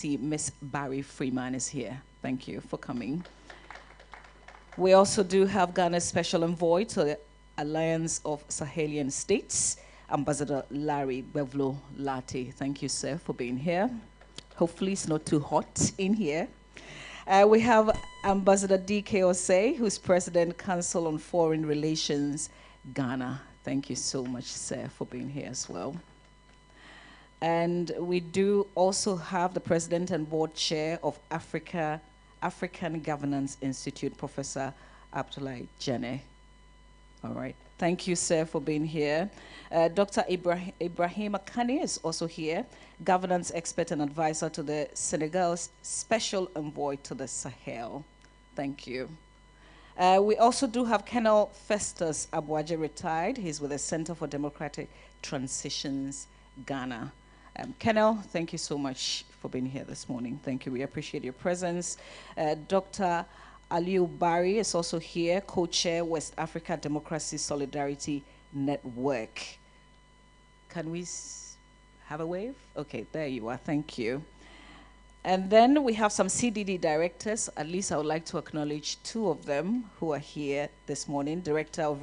see Miss Barry Freeman is here. Thank you for coming. We also do have Ghana's special envoy to the Alliance of Sahelian States, Ambassador Larry Bevlo Lati. Thank you, sir, for being here. Hopefully it's not too hot in here. We have Ambassador D.K. Osei, who's President, Council on Foreign Relations, Ghana. Thank you so much, sir, for being here as well. And we do also have the President and Board Chair of African Governance Institute, Professor Abdoulaye Jene. All right. Thank you, sir, for being here. Dr. Ibrahim Akane is also here, governance expert and advisor to the Senegal's Special Envoy to the Sahel. Thank you. We also do have Colonel Festus Abuaje, retired. He's with the Center for Democratic Transitions, Ghana. Colonel, thank you so much for being here this morning. Thank you. We appreciate your presence. Dr. Aliu Bari is also here, co-chair West Africa Democracy Solidarity Network. Can we have a wave? Okay, there you are. Thank you. And then we have some CDD directors. At least I would like to acknowledge two of them who are here this morning. Director of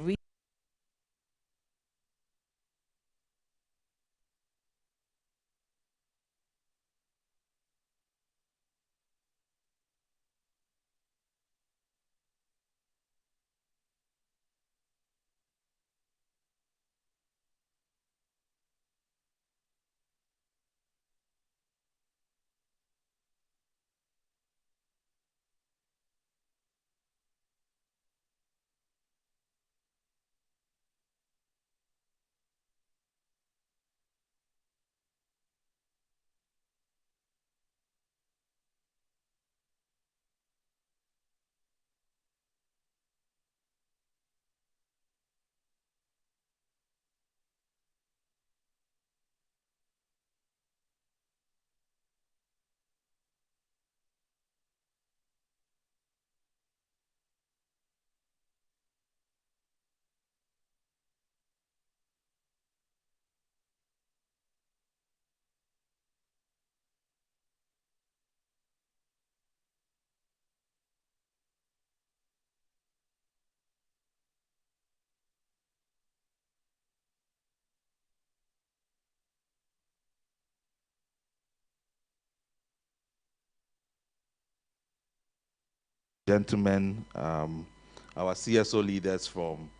Gentlemen, our CSO leaders from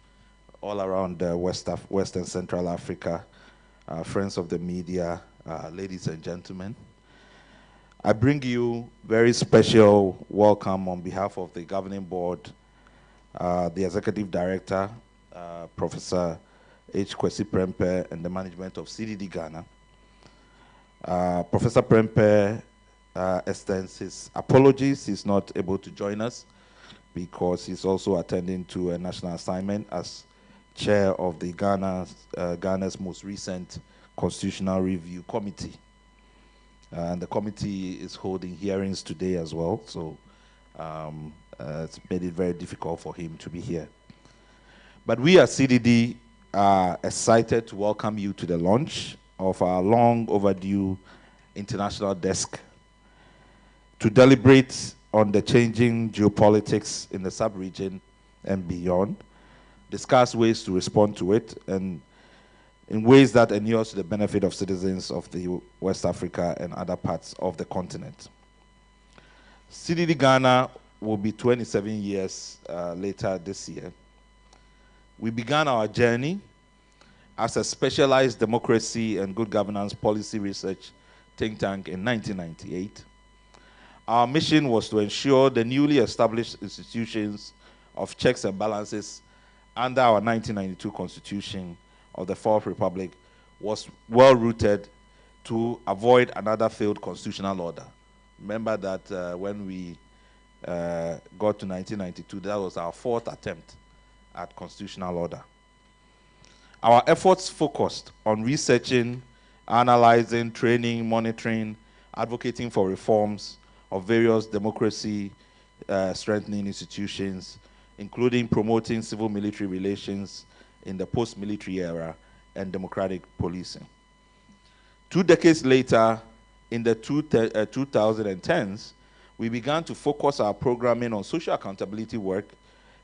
all around West and Central Africa, friends of the media, ladies and gentlemen. I bring you very special welcome on behalf of the governing board, the executive director, Professor H. Kwesi Prempeh, and the management of CDD-Ghana. Professor Prempeh extends his apologies. He's not able to join us because he's also attending to a national assignment as chair of the Ghana's most recent Constitutional Review Committee. And the committee is holding hearings today as well, so it's made it very difficult for him to be here. But we at CDD are excited to welcome you to the launch of our long overdue international desk to deliberate on the changing geopolitics in the sub-region and beyond, discuss ways to respond to it, and in ways that inure to the benefit of citizens of the West Africa and other parts of the continent. CDD Ghana will be 27 years later this year. We began our journey as a specialized democracy and good governance policy research think tank in 1998. Our mission was to ensure the newly established institutions of checks and balances under our 1992 Constitution of the Fourth Republic was well-rooted to avoid another failed constitutional order. Remember that when we got to 1992, that was our fourth attempt at constitutional order. Our efforts focused on researching, analyzing, training, monitoring, advocating for reforms of various democracy strengthening institutions, including promoting civil-military relations in the post-military era and democratic policing. 2 decades later, in the 2010s, we began to focus our programming on social accountability work,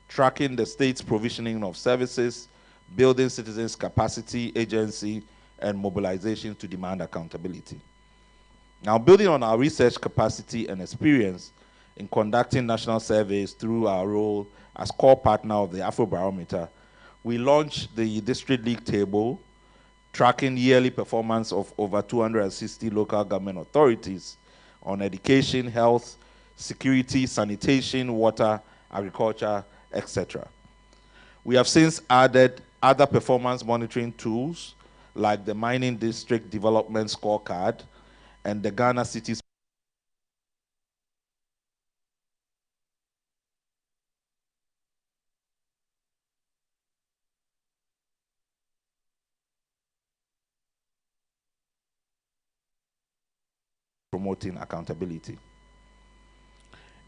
tracking the state's provisioning of services, building citizens' capacity, agency, and mobilization to demand accountability. Now, building on our research capacity and experience in conducting national surveys through our role as core partner of the Afrobarometer, we launched the District League Table, tracking yearly performance of over 260 local government authorities on education, health, security, sanitation, water, agriculture, etc. We have since added other performance monitoring tools like the Mining District Development Scorecard and the Ghana Cities promoting accountability.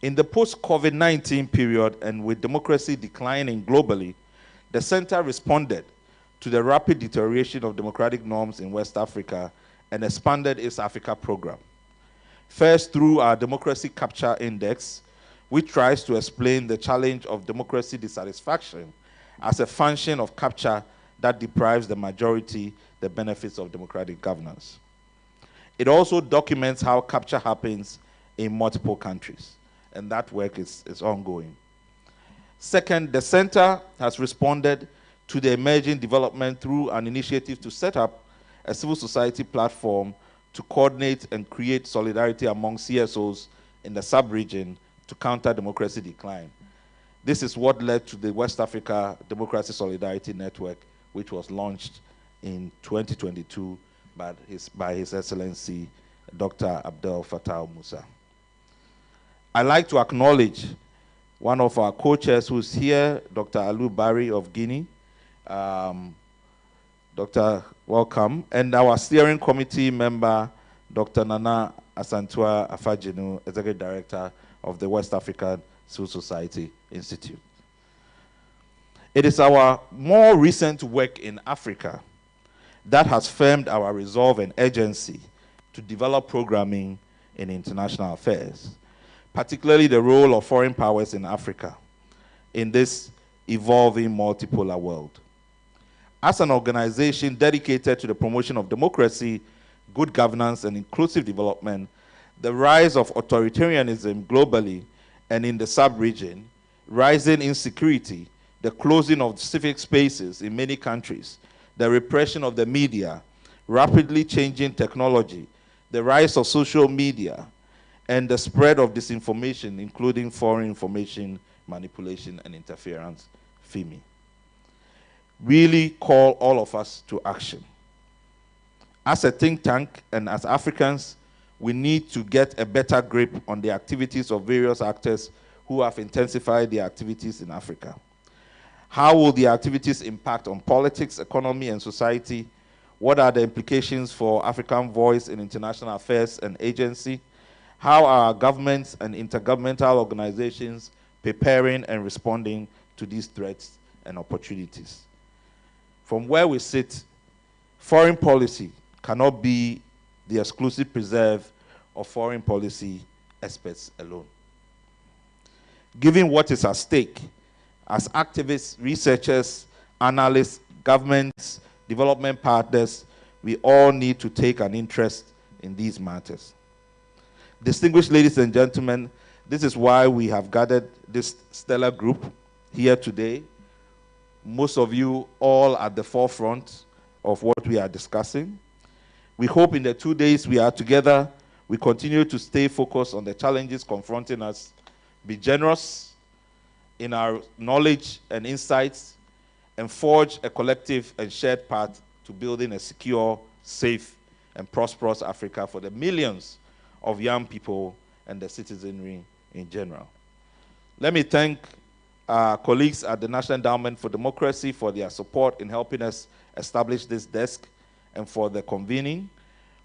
In the post-COVID-19 period and with democracy declining globally, the center responded to the rapid deterioration of democratic norms in West Africa and expanded its Africa program. First, through our Democracy Capture Index, which tries to explain the challenge of democracy dissatisfaction as a function of capture that deprives the majority the benefits of democratic governance. It also documents how capture happens in multiple countries, and that work is ongoing. Second, the center has responded to the emerging development through an initiative to set up a civil society platform to coordinate and create solidarity among CSOs in the sub-region to counter democracy decline. This is what led to the West Africa Democracy Solidarity Network, which was launched in 2022 by His Excellency Dr. Abdel Fattah Musa. I'd like to acknowledge one of our co-chairs who's here, Dr. Alou Barry of Guinea. Dr. Welcome. And our steering committee member, Dr. Nana Asantua Afajinu, Executive Director of the West African Civil Society Institute. It is our more recent work in Africa that has firmed our resolve and urgency to develop programming in international affairs, particularly the role of foreign powers in Africa in this evolving multipolar world. As an organization dedicated to the promotion of democracy, good governance, and inclusive development, the rise of authoritarianism globally and in the sub-region, rising insecurity, the closing of civic spaces in many countries, the repression of the media, rapidly changing technology, the rise of social media, and the spread of disinformation, including foreign information manipulation and interference, FIMI, really call all of us to action. As a think tank and as Africans, we need to get a better grip on the activities of various actors who have intensified their activities in Africa. How will the activities impact on politics, economy, and society? What are the implications for African voice in international affairs and agency? How are governments and intergovernmental organizations preparing and responding to these threats and opportunities? From where we sit, foreign policy cannot be the exclusive preserve of foreign policy experts alone. Given what is at stake, as activists, researchers, analysts, governments, development partners, we all need to take an interest in these matters. Distinguished ladies and gentlemen, this is why we have gathered this stellar group here today. Most of you all at the forefront of what we are discussing. We hope in the 2 days we are together, we continue to stay focused on the challenges confronting us, be generous in our knowledge and insights, and forge a collective and shared path to building a secure, safe, and prosperous Africa for the millions of young people and the citizenry in general. Let me thank our colleagues at the National Endowment for Democracy for their support in helping us establish this desk and for the convening.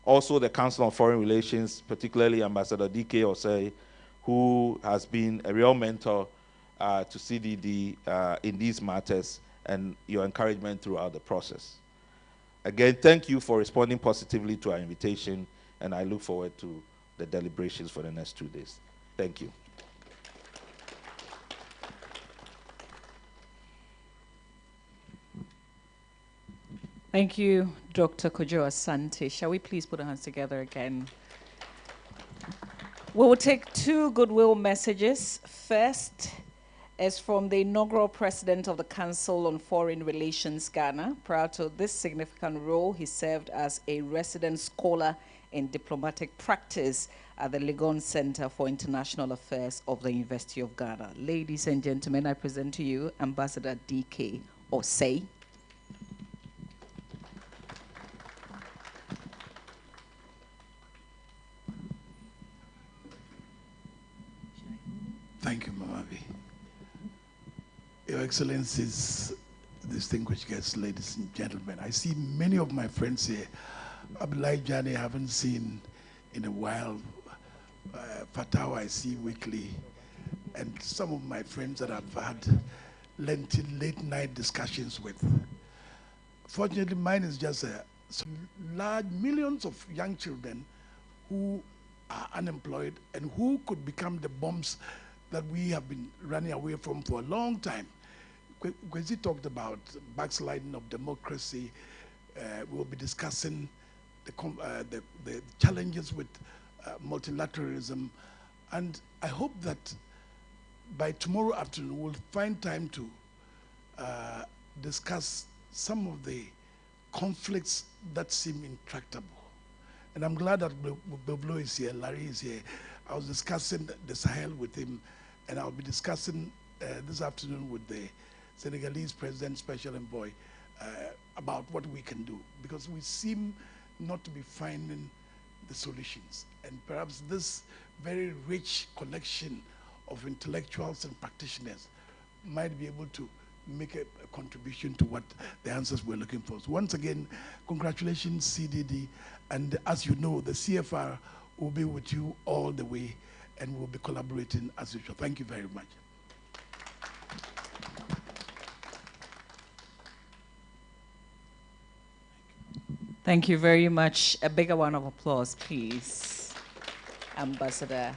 Also the Council on Foreign Relations, particularly Ambassador D.K. Osei, who has been a real mentor to CDD in these matters and your encouragement throughout the process. Again, thank you for responding positively to our invitation, and I look forward to the deliberations for the next 2 days. Thank you. Thank you, Dr. Kojo Asante. Shall we please put our hands together again? We will take 2 goodwill messages. First is from the inaugural president of the Council on Foreign Relations, Ghana. Prior to this significant role, he served as a resident scholar in diplomatic practice at the Legon Center for International Affairs of the University of Ghana. Ladies and gentlemen, I present to you Ambassador D.K. Osei. Thank you, Mamavi. Your Excellencies, distinguished guests, ladies and gentlemen, I see many of my friends here. Abdullahi Jani I haven't seen in a while. Fatah I see weekly. And some of my friends that I've had late night discussions with. Fortunately, mine is just large millions of young children who are unemployed and who could become the bombs that we have been running away from for a long time. Kwesi talked about backsliding of democracy. We'll be discussing the challenges with multilateralism. And I hope that by tomorrow afternoon, we'll find time to discuss some of the conflicts that seem intractable. And I'm glad that Boblo is here, Larry is here. I was discussing the Sahel with him, and I'll be discussing this afternoon with the Senegalese President Special Envoy about what we can do, because we seem not to be finding the solutions. And perhaps this very rich collection of intellectuals and practitioners might be able to make a contribution to what the answers we're looking for. So once again, congratulations, CDD. And as you know, the CFR will be with you all the way, and we'll be collaborating as usual. Thank you very much. Thank you very much. A bigger round of applause, please. Ambassador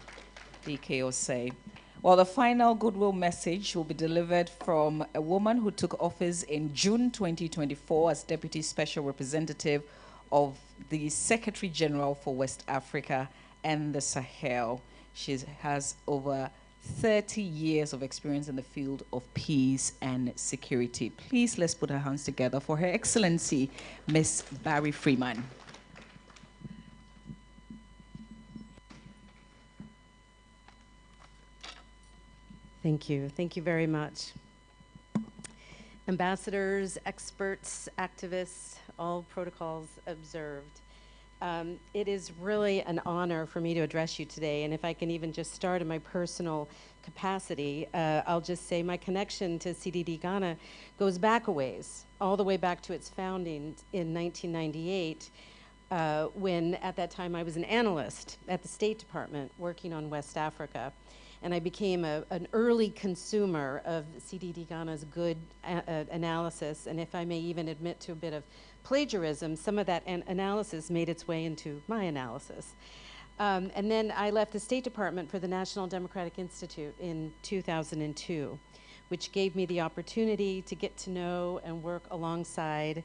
D.K. Osei. Well, the final goodwill message will be delivered from a woman who took office in June 2024 as Deputy Special Representative of the Secretary General for West Africa and the Sahel. She has over 30 years of experience in the field of peace and security. Please, let's put our hands together for Her Excellency, Ms. Barry Freeman. Thank you. Thank you very much. Ambassadors, experts, activists, all protocols observed. It is really an honor for me to address you today, and if I can even just start in my personal capacity, I'll just say my connection to CDD-Ghana goes back a ways, all the way back to its founding in 1998, when at that time I was an analyst at the State Department working on West Africa. And I became an early consumer of CDD-Ghana's good analysis, and if I may even admit to a bit of plagiarism, some of that analysis made its way into my analysis. And then I left the State Department for the National Democratic Institute in 2002, which gave me the opportunity to get to know and work alongside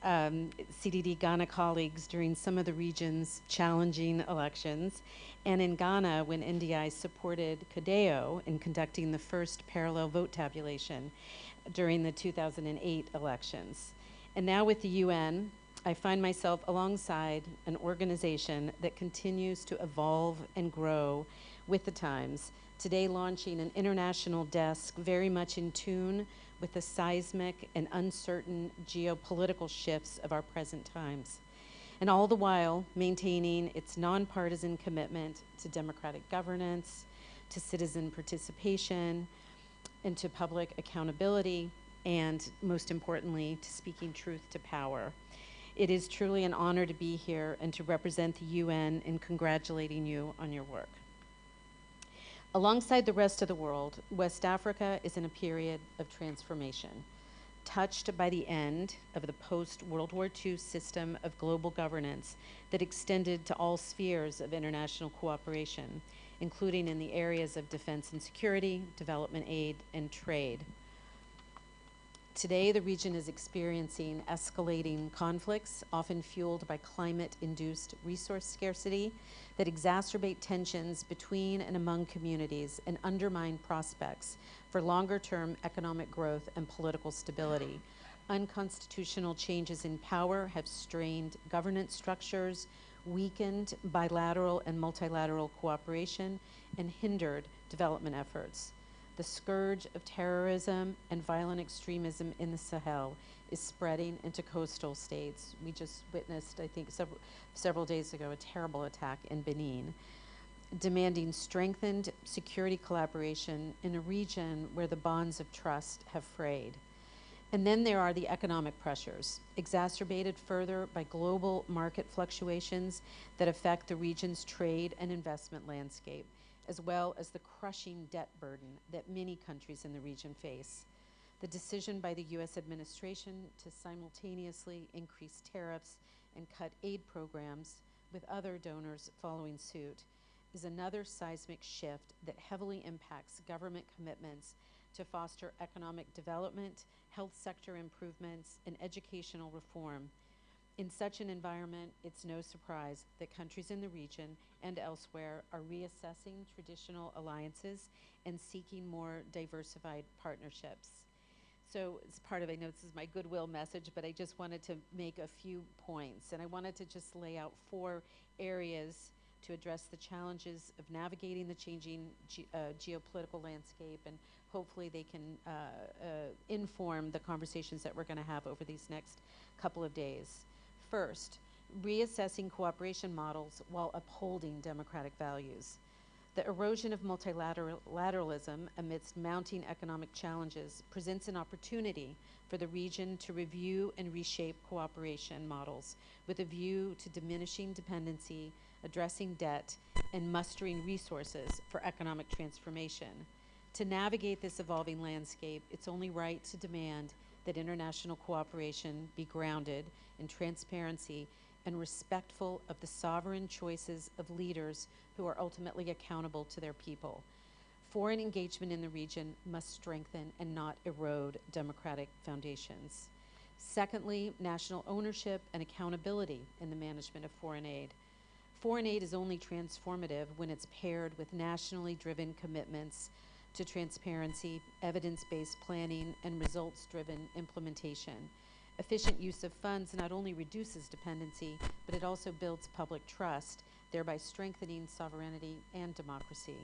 CDD-Ghana colleagues during some of the region's challenging elections, and in Ghana when NDI supported CODEO in conducting the first parallel vote tabulation during the 2008 elections. And now with the UN, I find myself alongside an organization that continues to evolve and grow with the times, today launching an international desk very much in tune with the seismic and uncertain geopolitical shifts of our present times, and all the while maintaining its nonpartisan commitment to democratic governance, to citizen participation, and to public accountability, and most importantly, to speaking truth to power. It is truly an honor to be here and to represent the UN in congratulating you on your work. Alongside the rest of the world, West Africa is in a period of transformation. touched by the end of the post-World War II system of global governance that extended to all spheres of international cooperation, including in the areas of defense and security, development aid, and trade. Today, the region is experiencing escalating conflicts, often fueled by climate-induced resource scarcity, that exacerbate tensions between and among communities and undermine prospects for longer-term economic growth and political stability. Unconstitutional changes in power have strained governance structures, weakened bilateral and multilateral cooperation, and hindered development efforts. The scourge of terrorism and violent extremism in the Sahel is spreading into coastal states. We just witnessed, I think, several days ago, a terrible attack in Benin, demanding strengthened security collaboration in a region where the bonds of trust have frayed. And then there are the economic pressures, exacerbated further by global market fluctuations that affect the region's trade and investment landscape, as well as the crushing debt burden that many countries in the region face. The decision by the US administration to simultaneously increase tariffs and cut aid programs, with other donors following suit, is another seismic shift that heavily impacts government commitments to foster economic development, health sector improvements, and educational reform. In such an environment, it's no surprise that countries in the region and elsewhere are reassessing traditional alliances and seeking more diversified partnerships. So as part of, I know this is my goodwill message, but I just wanted to make a few points. And I wanted to just lay out 4 areas to address the challenges of navigating the changing geopolitical landscape, and hopefully they can inform the conversations that we're going to have over these next couple of days. First, reassessing cooperation models while upholding democratic values. The erosion of multilateralism amidst mounting economic challenges presents an opportunity for the region to review and reshape cooperation models with a view to diminishing dependency, addressing debt, and mustering resources for economic transformation. To navigate this evolving landscape, it's only right to demand that international cooperation be grounded in transparency and respectful of the sovereign choices of leaders who are ultimately accountable to their people. Foreign engagement in the region must strengthen and not erode democratic foundations. Secondly, national ownership and accountability in the management of foreign aid. Foreign aid is only transformative when it's paired with nationally driven commitments to transparency, evidence-based planning, and results-driven implementation. Efficient use of funds not only reduces dependency, but it also builds public trust, thereby strengthening sovereignty and democracy.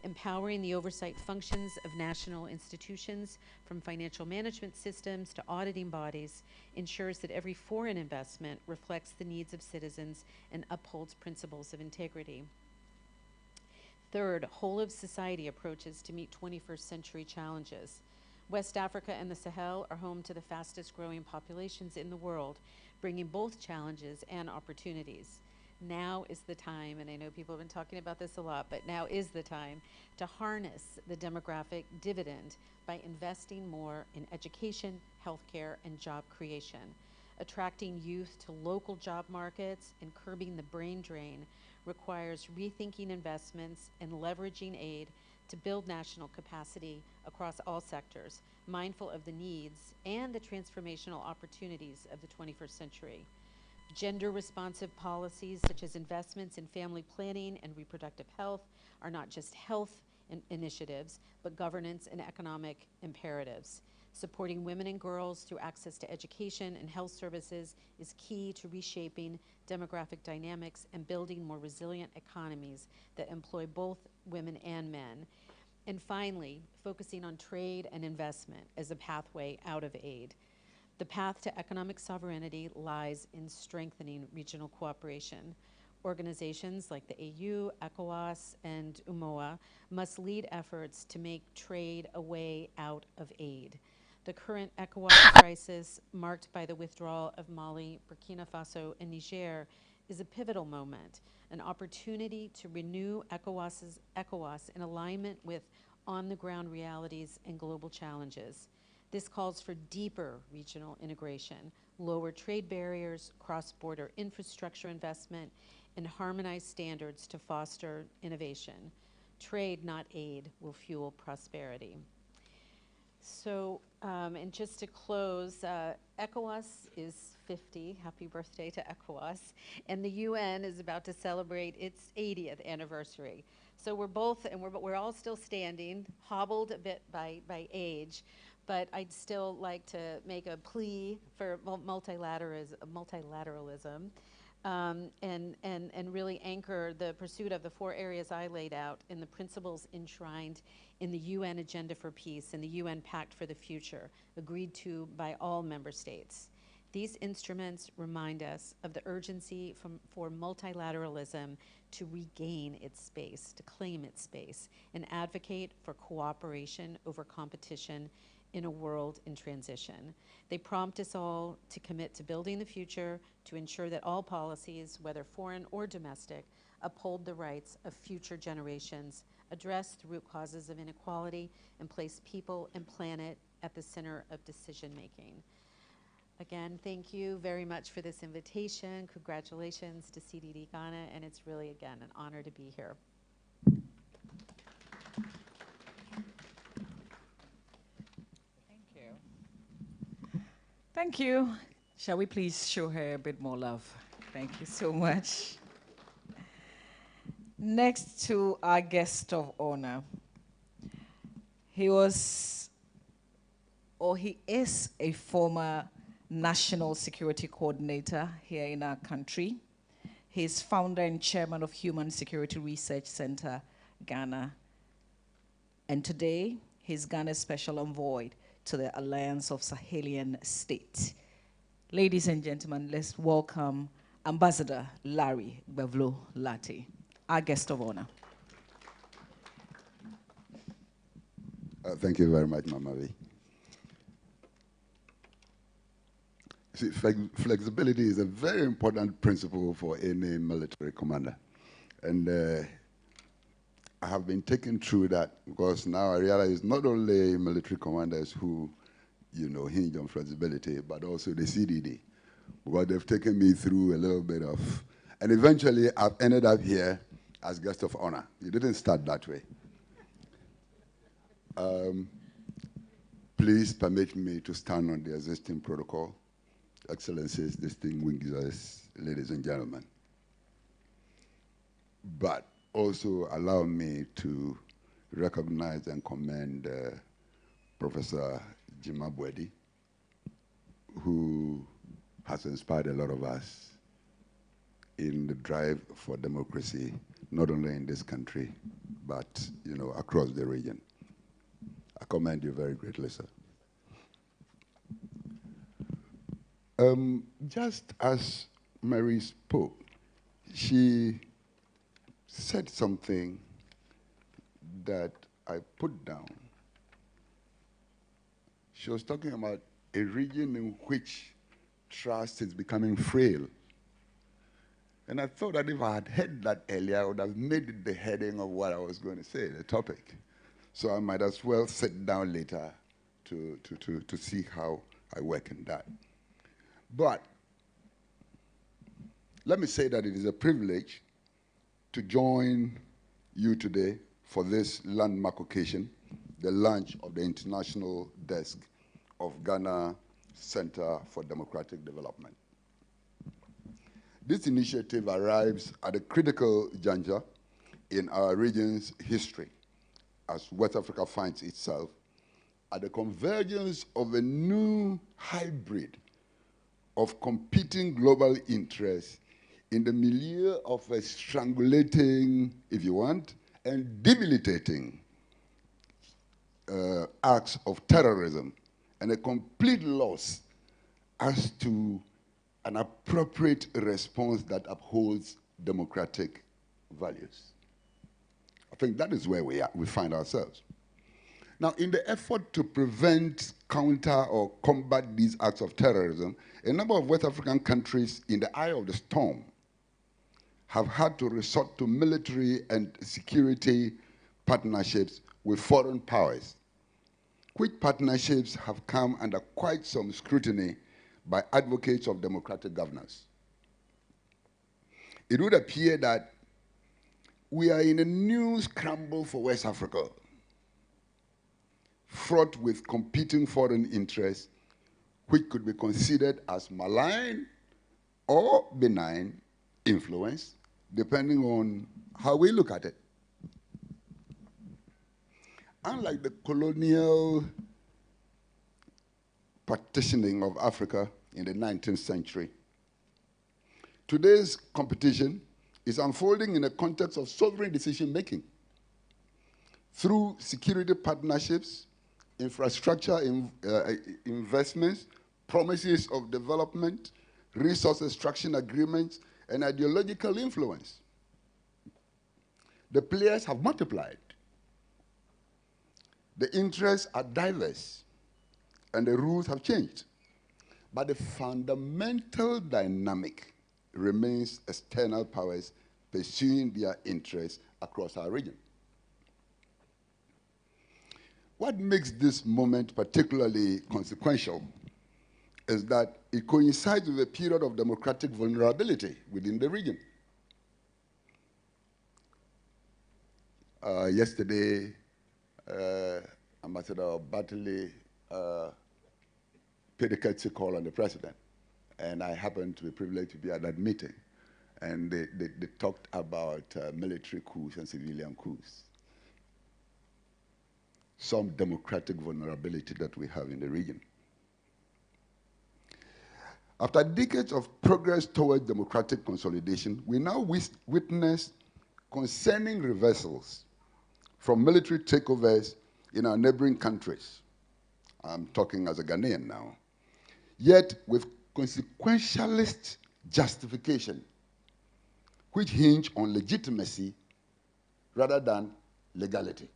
Empowering the oversight functions of national institutions, from financial management systems to auditing bodies, ensures that every foreign investment reflects the needs of citizens and upholds principles of integrity. Third, whole-of-society approaches to meet 21st century challenges. West Africa and the Sahel are home to the fastest growing populations in the world, bringing both challenges and opportunities. Now is the time, and I know people have been talking about this a lot, but now is the time to harness the demographic dividend by investing more in education, healthcare, and job creation. Attracting youth to local job markets and curbing the brain drain requires rethinking investments and leveraging aid to build national capacity across all sectors, mindful of the needs and the transformational opportunities of the 21st century. Gender-responsive policies such as investments in family planning and reproductive health are not just health initiatives, but governance and economic imperatives. Supporting women and girls through access to education and health services is key to reshaping demographic dynamics and building more resilient economies that employ both women and men. And finally, focusing on trade and investment as a pathway out of aid. The path to economic sovereignty lies in strengthening regional cooperation. Organizations like the AU, ECOWAS, and UMOA must lead efforts to make trade a way out of aid. The current ECOWAS crisis, marked by the withdrawal of Mali, Burkina Faso, and Niger, is a pivotal moment, an opportunity to renew ECOWAS in alignment with on-the-ground realities and global challenges. This calls for deeper regional integration, lower trade barriers, cross-border infrastructure investment, and harmonized standards to foster innovation. Trade, not aid, will fuel prosperity. So, and just to close, ECOWAS is 50. Happy birthday to ECOWAS. And the UN is about to celebrate its 80th anniversary. So we're both, and we're all still standing, hobbled a bit by age, but I'd still like to make a plea for multilateralism. And really anchor the pursuit of the 4 areas I laid out in the principles enshrined in the UN Agenda for Peace and the UN Pact for the Future, agreed to by all member states. These instruments remind us of the urgency for multilateralism to regain its space, to claim its space, and advocate for cooperation over competition in a world in transition. They prompt us all to commit to building the future, to ensure that all policies, whether foreign or domestic, uphold the rights of future generations, address the root causes of inequality, and place people and planet at the center of decision-making. Again, thank you very much for this invitation. Congratulations to CDD-Ghana, and it's really, again, an honor to be here. Thank you. Shall we please show her a bit more love? Thank you so much. Next to our guest of honor. He is a former National Security Coordinator here in our country. He is founder and chairman of Human Security Research Center, Ghana. And today, he's Ghana's special envoy to the Alliance of Sahelian States. Ladies and gentlemen, let's welcome Ambassador Larry Gbevlo-Lartey, our guest of honor. Thank you very much, Mama V. See, flexibility is a very important principle for any military commander. And I have been taken through that because now I realize not only military commanders who, hinge on flexibility, but also the CDD. Because they've taken me through a little bit of, and eventually I've ended up here as guest of honor. You didn't start that way. Please permit me to stand on the existing protocol. Excellencies, distinguished guests, ladies and gentlemen. But also allow me to recognize and commend Professor Jima Bwedi, who has inspired a lot of us in the drive for democracy, not only in this country, but across the region. I commend you very greatly, sir. Just as Mary spoke, she said something that I put down. She was talking about a region in which trust is becoming frail. And I thought that if I had heard that earlier, I would have made it the heading of what I was going to say, the topic. So I might as well sit down later to see how I work in that. But let me say that it is a privilege to join you today for this landmark occasion, the launch of the international desk of Ghana Center for Democratic Development. This initiative arrives at a critical juncture in our region's history as West Africa finds itself at the convergence of a new hybrid of competing global interests in the milieu of a strangulating, if you want, and debilitating acts of terrorism, and a complete loss as to an appropriate response that upholds democratic values. I think that is where we find ourselves. Now, in the effort to prevent, counter, or combat these acts of terrorism, a number of West African countries in the eye of the storm have had to resort to military and security partnerships with foreign powers, which partnerships have come under quite some scrutiny by advocates of democratic governance. It would appear that we are in a new scramble for West Africa, fraught with competing foreign interests, which could be considered as malign or benign influence, depending on how we look at it. Unlike the colonial partitioning of Africa in the 19th century, today's competition is unfolding in a context of sovereign decision-making through security partnerships, infrastructure investments, promises of development, resource extraction agreements, and ideological influence. The players have multiplied. The interests are diverse, and the rules have changed. But the fundamental dynamic remains external powers pursuing their interests across our region. What makes this moment particularly consequential is that it coincides with a period of democratic vulnerability within the region. Yesterday, Ambassador Bartley paid a courtesy call on the president, and I happened to be privileged to be at that meeting. And they talked about military coups and civilian coups. Some democratic vulnerability that we have in the region. After decades of progress towards democratic consolidation, we now witness concerning reversals from military takeovers in our neighboring countries. I'm talking as a Ghanaian now. Yet with consequentialist justification, which hinge on legitimacy rather than legality.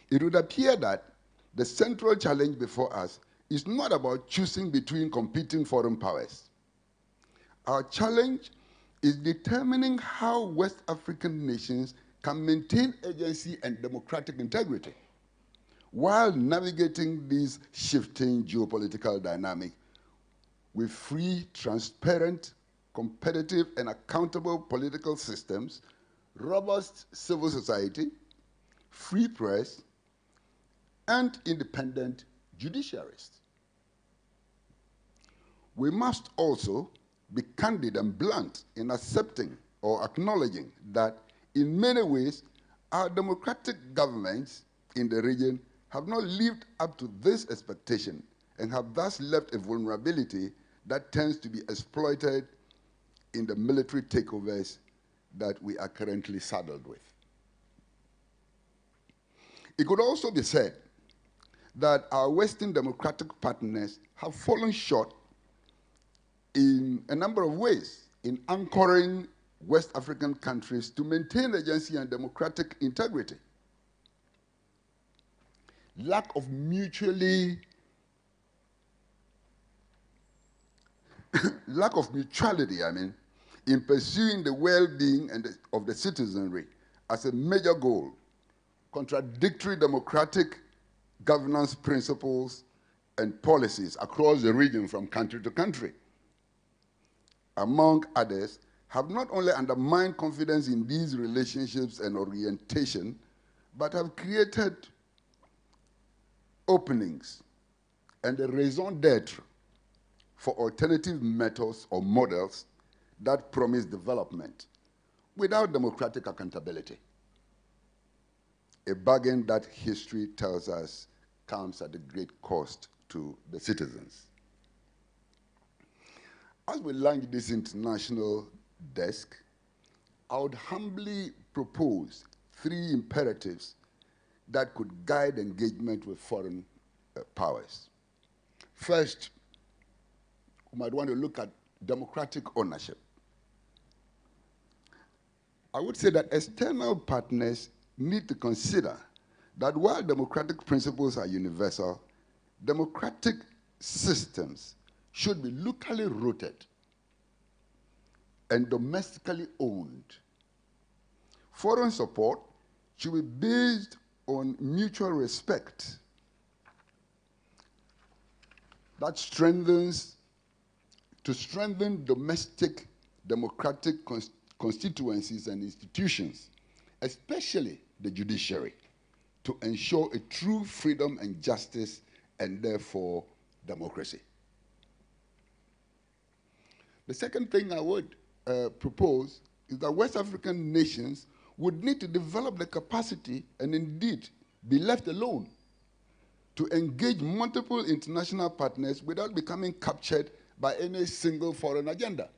It would appear that the central challenge before us is not about choosing between competing foreign powers. Our challenge is determining how West African nations can maintain agency and democratic integrity while navigating these shifting geopolitical dynamics with free, transparent, competitive, and accountable political systems, robust civil society, free press, and independent judiciaries. We must also be candid and blunt in accepting or acknowledging that in many ways, our democratic governments in the region have not lived up to this expectation and have thus left a vulnerability that tends to be exploited in the military takeovers that we are currently saddled with. It could also be said that our Western democratic partners have fallen short in a number of ways in anchoring West African countries to maintain agency and democratic integrity. Lack of mutuality, in pursuing the well-being of the citizenry as a major goal, contradictory democratic governance principles and policies across the region from country to country, among others, have not only undermined confidence in these relationships and orientation, but have created openings and a raison d'etre for alternative methods or models that promise development without democratic accountability. A bargain that history tells us comes at a great cost to the citizens. As we launch this international desk, I would humbly propose 3 imperatives that could guide engagement with foreign powers. First, we might want to look at democratic ownership. I would say that external partners need to consider that while democratic principles are universal, democratic systems should be locally rooted and domestically owned. Foreign support should be based on mutual respect that strengthen domestic democratic constituencies and institutions, especially the judiciary, to ensure a true freedom and justice and therefore democracy. The second thing I would propose is that West African nations would need to develop the capacity and indeed be left alone to engage multiple international partners without becoming captured by any single foreign agenda.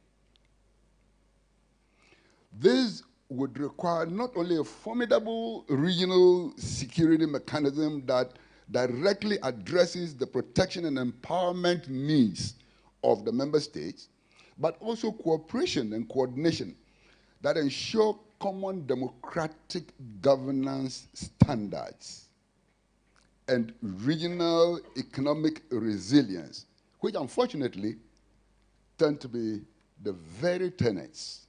This would require not only a formidable regional security mechanism that directly addresses the protection and empowerment needs of the member states, but also cooperation and coordination that ensure common democratic governance standards and regional economic resilience, which unfortunately tend to be the very tenets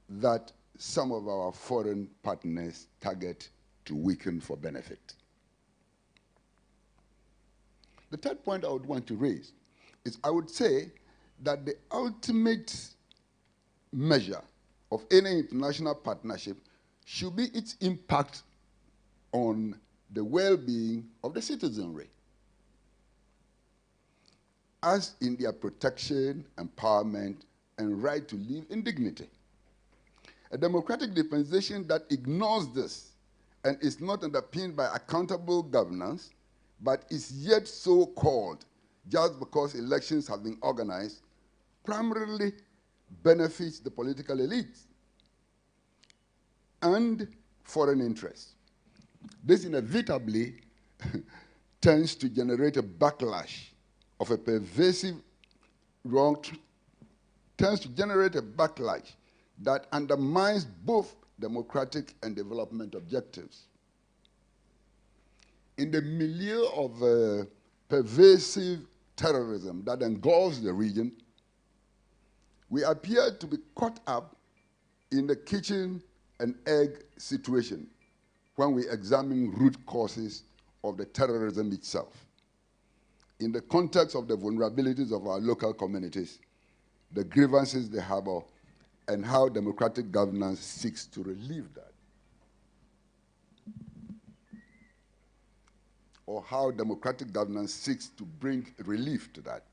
that some of our foreign partners target to weaken for benefit. The third point I would want to raise is I would say that the ultimate measure of any international partnership should be its impact on the well-being of the citizenry, as in their protection, empowerment, and right to live in dignity. A democratic dispensation that ignores this and is not underpinned by accountable governance, but is yet so called just because elections have been organized, primarily benefits the political elites and foreign interests. This inevitably tends to generate a backlash of a pervasive tends to generate a backlash that undermines both democratic and development objectives. In the milieu of pervasive terrorism that engulfs the region, we appear to be caught up in the kitchen and egg situation when we examine root causes of the terrorism itself. In the context of the vulnerabilities of our local communities, the grievances they harbor, and how democratic governance seeks to relieve that. Or how democratic governance seeks to bring relief to that.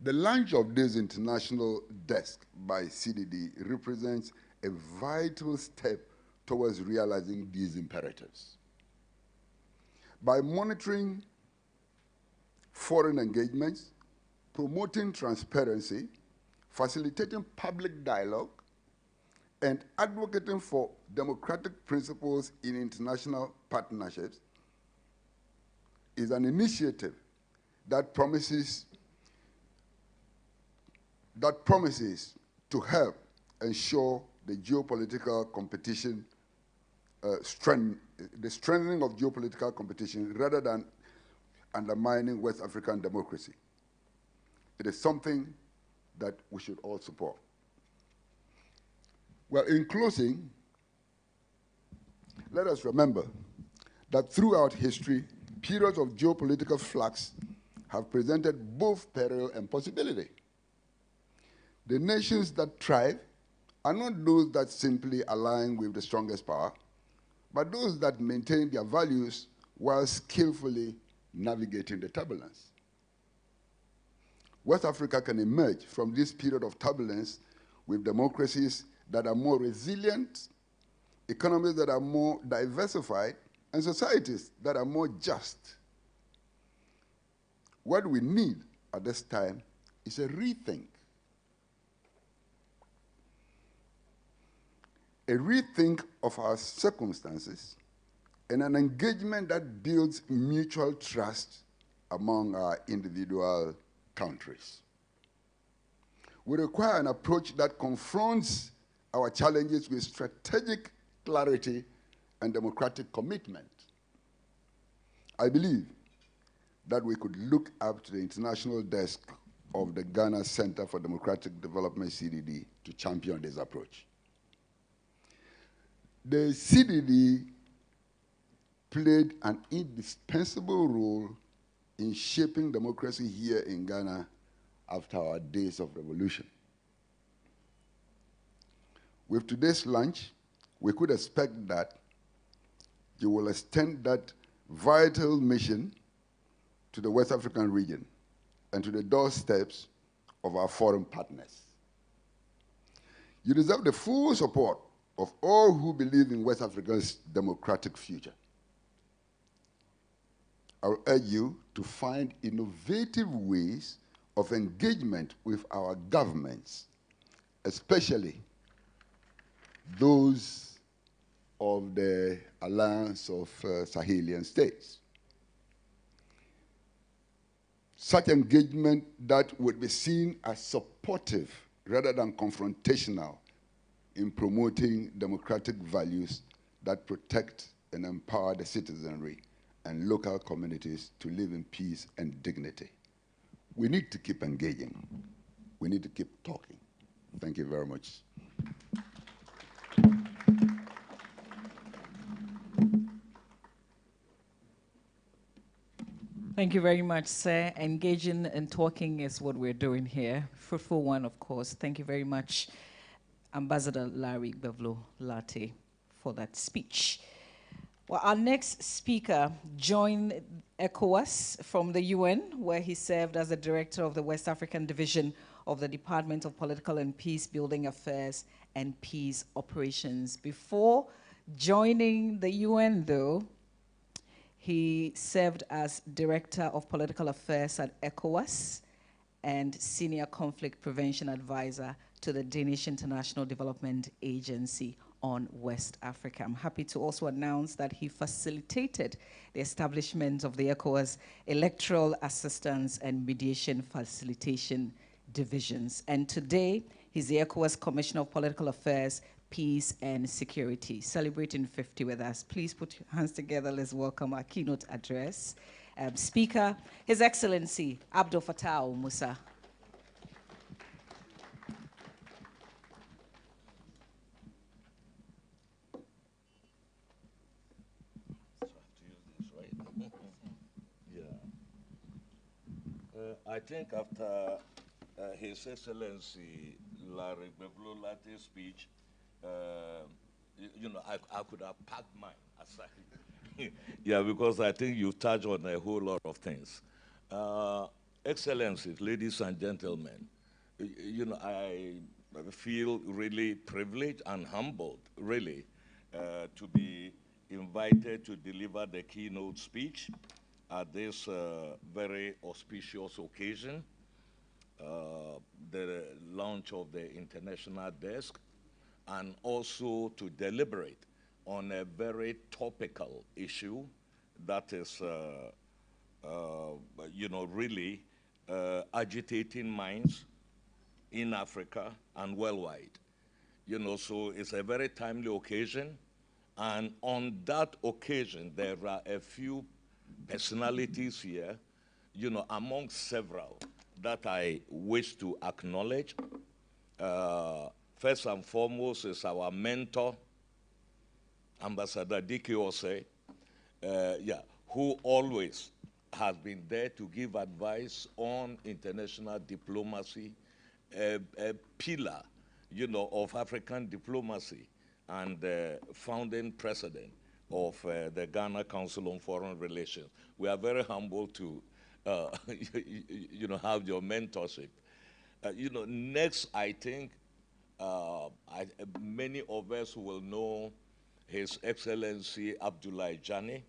The launch of this international desk by CDD represents a vital step towards realizing these imperatives. By monitoring foreign engagements, promoting transparency, facilitating public dialogue, and advocating for democratic principles in international partnerships is an initiative that promises to help ensure the geopolitical competition, the strengthening of geopolitical competition rather than undermining West African democracy. It is something that we should all support. Well, in closing, let us remember that throughout history, periods of geopolitical flux have presented both peril and possibility. The nations that thrive are not those that simply align with the strongest power, but those that maintain their values while skillfully navigating the turbulence. West Africa can emerge from this period of turbulence with democracies that are more resilient, economies that are more diversified, and societies that are more just. What we need at this time is a rethink. A rethink of our circumstances and an engagement that builds mutual trust among our individual countries. We require an approach that confronts our challenges with strategic clarity and democratic commitment. I believe that we could look up to the international desk of the Ghana Center for Democratic Development, CDD, to champion this approach. The CDD played an indispensable role in shaping democracy here in Ghana after our days of revolution. With today's launch, we could expect that you will extend that vital mission to the West African region and to the doorsteps of our foreign partners. You deserve the full support of all who believe in West Africa's democratic future. I will urge you to find innovative ways of engagement with our governments, especially those of the Alliance of Sahelian States. Such engagement that would be seen as supportive rather than confrontational in promoting democratic values that protect and empower the citizenry and local communities to live in peace and dignity. We need to keep engaging. We need to keep talking. Thank you very much. Thank you very much, sir. Engaging and talking is what we're doing here. Fruitful one, of course. Thank you very much, Ambassador Larry Bevlo Latte, for that speech. Well, our next speaker joined ECOWAS from the UN, where he served as the director of the West African Division of the Department of Political and Peace Building Affairs and Peace Operations. Before joining the UN, though, he served as Director of Political Affairs at ECOWAS and Senior Conflict Prevention Advisor to the Danish International Development Agency on West Africa. I'm happy to also announce that he facilitated the establishment of the ECOWAS Electoral Assistance and Mediation Facilitation Divisions. And today, he's the ECOWAS Commissioner of Political Affairs, Peace and Security, celebrating 50 with us. Please put your hands together. Let's welcome our keynote address. Speaker, His Excellency Abdel Fattah Musa. I think after His Excellency Larry Bevlo Latte's speech, I could have packed mine aside. Yeah, because I think you've touched on a whole lot of things. Excellencies, ladies and gentlemen, I feel really privileged and humbled, really, to be invited to deliver the keynote speech at this very auspicious occasion, the launch of the International Desk, and also to deliberate on a very topical issue that is, really agitating minds in Africa and worldwide. So it's a very timely occasion, and on that occasion, there are a few personalities here, among several that I wish to acknowledge. First and foremost is our mentor, Ambassador Dike Osei, who always has been there to give advice on international diplomacy, a pillar, of African diplomacy, and founding president of the Ghana Council on Foreign Relations. We are very humbled to, have your mentorship. Next, I think many of us will know His Excellency Abdoulaye Janneh,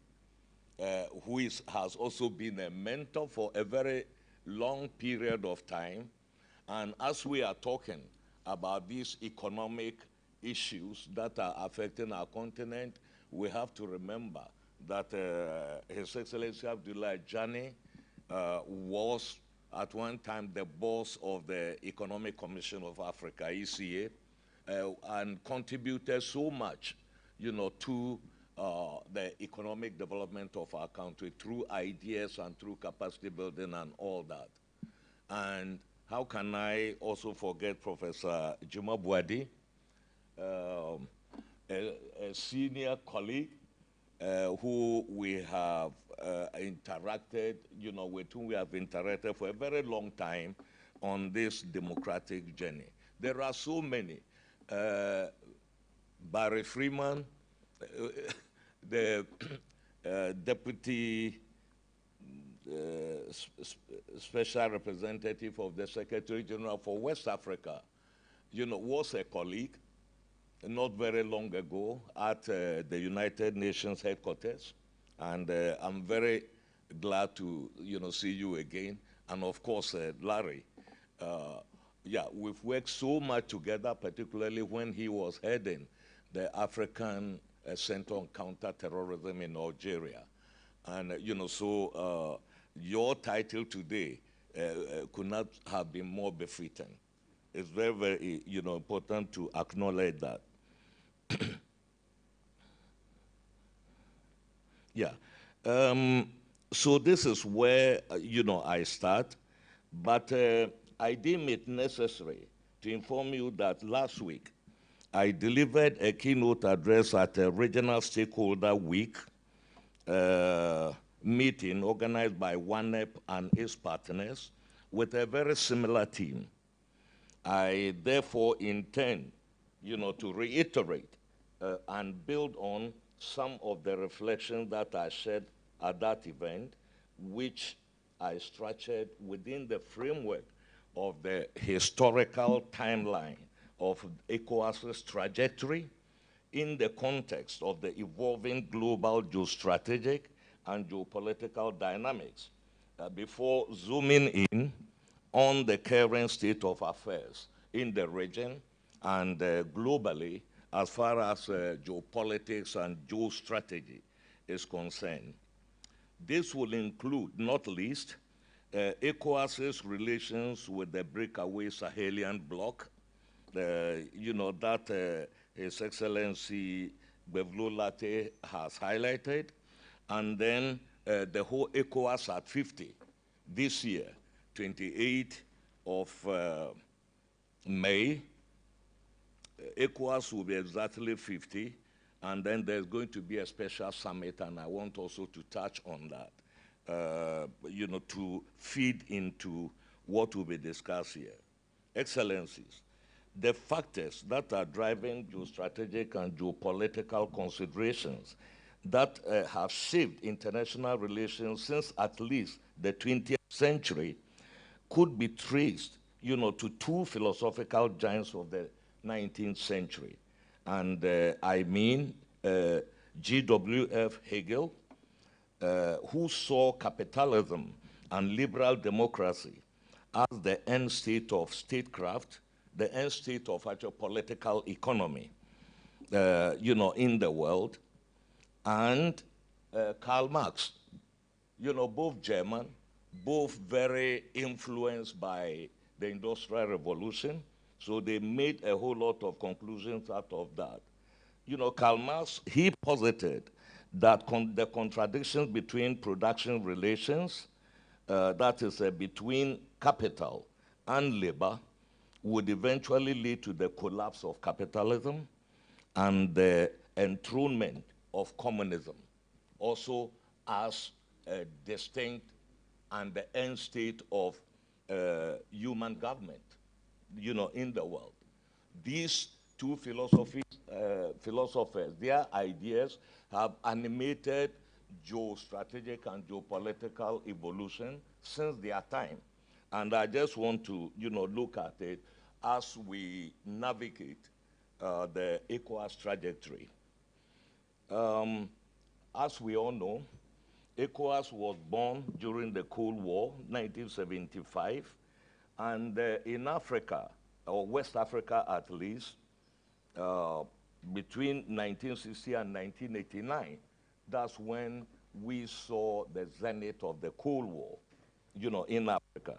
who has also been a mentor for a very long period of time. And as we are talking about these economic issues that are affecting our continent, we have to remember that His Excellency Abdoulaye Janneh was at one time the boss of the Economic Commission of Africa, ECA, and contributed so much, to the economic development of our country through ideas and through capacity building and all that. And how can I also forget Professor Juma Buadi, a senior colleague, who we have interacted, with whom we have interacted for a very long time on this democratic journey. There are so many. Barry Freeman, the deputy special representative of the Secretary General for West Africa, was a colleague not very long ago at the United Nations headquarters. And I'm very glad to, see you again. And of course, Larry. Yeah, we've worked so much together, particularly when he was heading the African Center on Counterterrorism in Algeria. And, so your title today could not have been more befitting. It's very, very, important to acknowledge that. Yeah. So this is where, I start. But I deem it necessary to inform you that last week, I delivered a keynote address at a regional stakeholder week meeting organized by ONEP and its partners with a very similar theme. I therefore intend, to reiterate and build on some of the reflections that I shared at that event, which I structured within the framework of the historical timeline of ECOWAS's trajectory in the context of the evolving global geostrategic and geopolitical dynamics before zooming in on the current state of affairs in the region and globally as far as geopolitics and geostrategy is concerned. This will include, not least, ECOWAS's relations with the breakaway Sahelian bloc, that His Excellency Bevlo Latte has highlighted, and then the whole ECOWAS at 50 this year, 28th of May. ECOWAS will be exactly 50, and then there's going to be a special summit, and I want also to touch on that, to feed into what will be discussed here. Excellencies, the factors that are driving geostrategic and geopolitical considerations that have shaped international relations since at least the 20th century could be traced, to two philosophical giants of the 19th century. And I mean G.W.F. Hegel, who saw capitalism and liberal democracy as the end state of statecraft, the end state of actual political economy, in the world, and Karl Marx, both German, both very influenced by the Industrial Revolution, so they made a whole lot of conclusions out of that. Karl Marx, he posited that the contradictions between production relations, that is between capital and labor, would eventually lead to the collapse of capitalism and the enthronement of communism, also as a distinct and the end state of human government, in the world. These two philosophers, their ideas have animated geostrategic and geopolitical evolution since their time. And I just want to, look at it as we navigate the ECOWAS trajectory. As we all know, ECOWAS was born during the Cold War, 1975, and in Africa, or West Africa at least, between 1960 and 1989, that's when we saw the zenith of the Cold War, in Africa.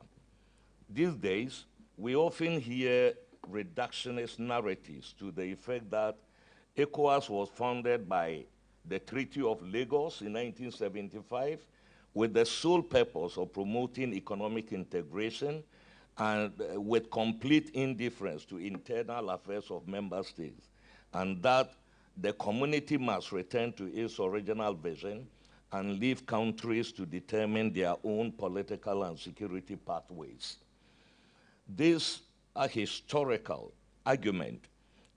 These days, we often hear reductionist narratives to the effect that ECOWAS was founded by the Treaty of Lagos in 1975 with the sole purpose of promoting economic integration and with complete indifference to internal affairs of member states. And that the community must return to its original vision and leave countries to determine their own political and security pathways. This historical argument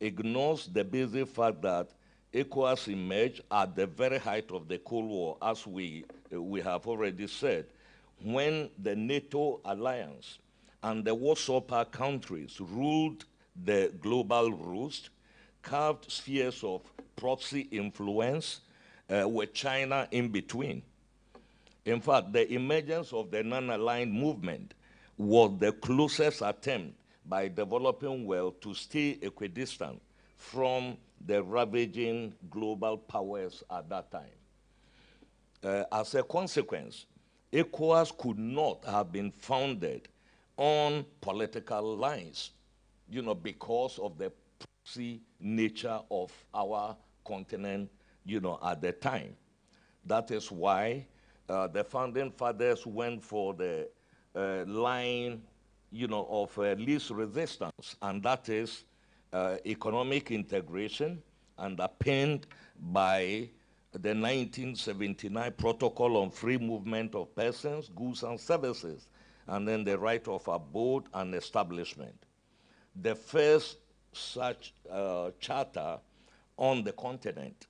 ignores the basic fact that ECOWAS emerged at the very height of the Cold War, as we have already said, when the NATO alliance and the Warsaw Pact countries ruled the global roost, carved spheres of proxy influence with China in between. In fact, the emergence of the non-aligned movement was the closest attempt by developing world to stay equidistant from the ravaging global powers at that time. As a consequence, ECOWAS could not have been founded on political lines, because of the proxy nature of our continent, at the time. That is why the founding fathers went for the line, of least resistance, and that is economic integration, underpinned by the 1979 Protocol on Free Movement of Persons, Goods, and Services, and then the right of abode and establishment. The first such charter on the continent.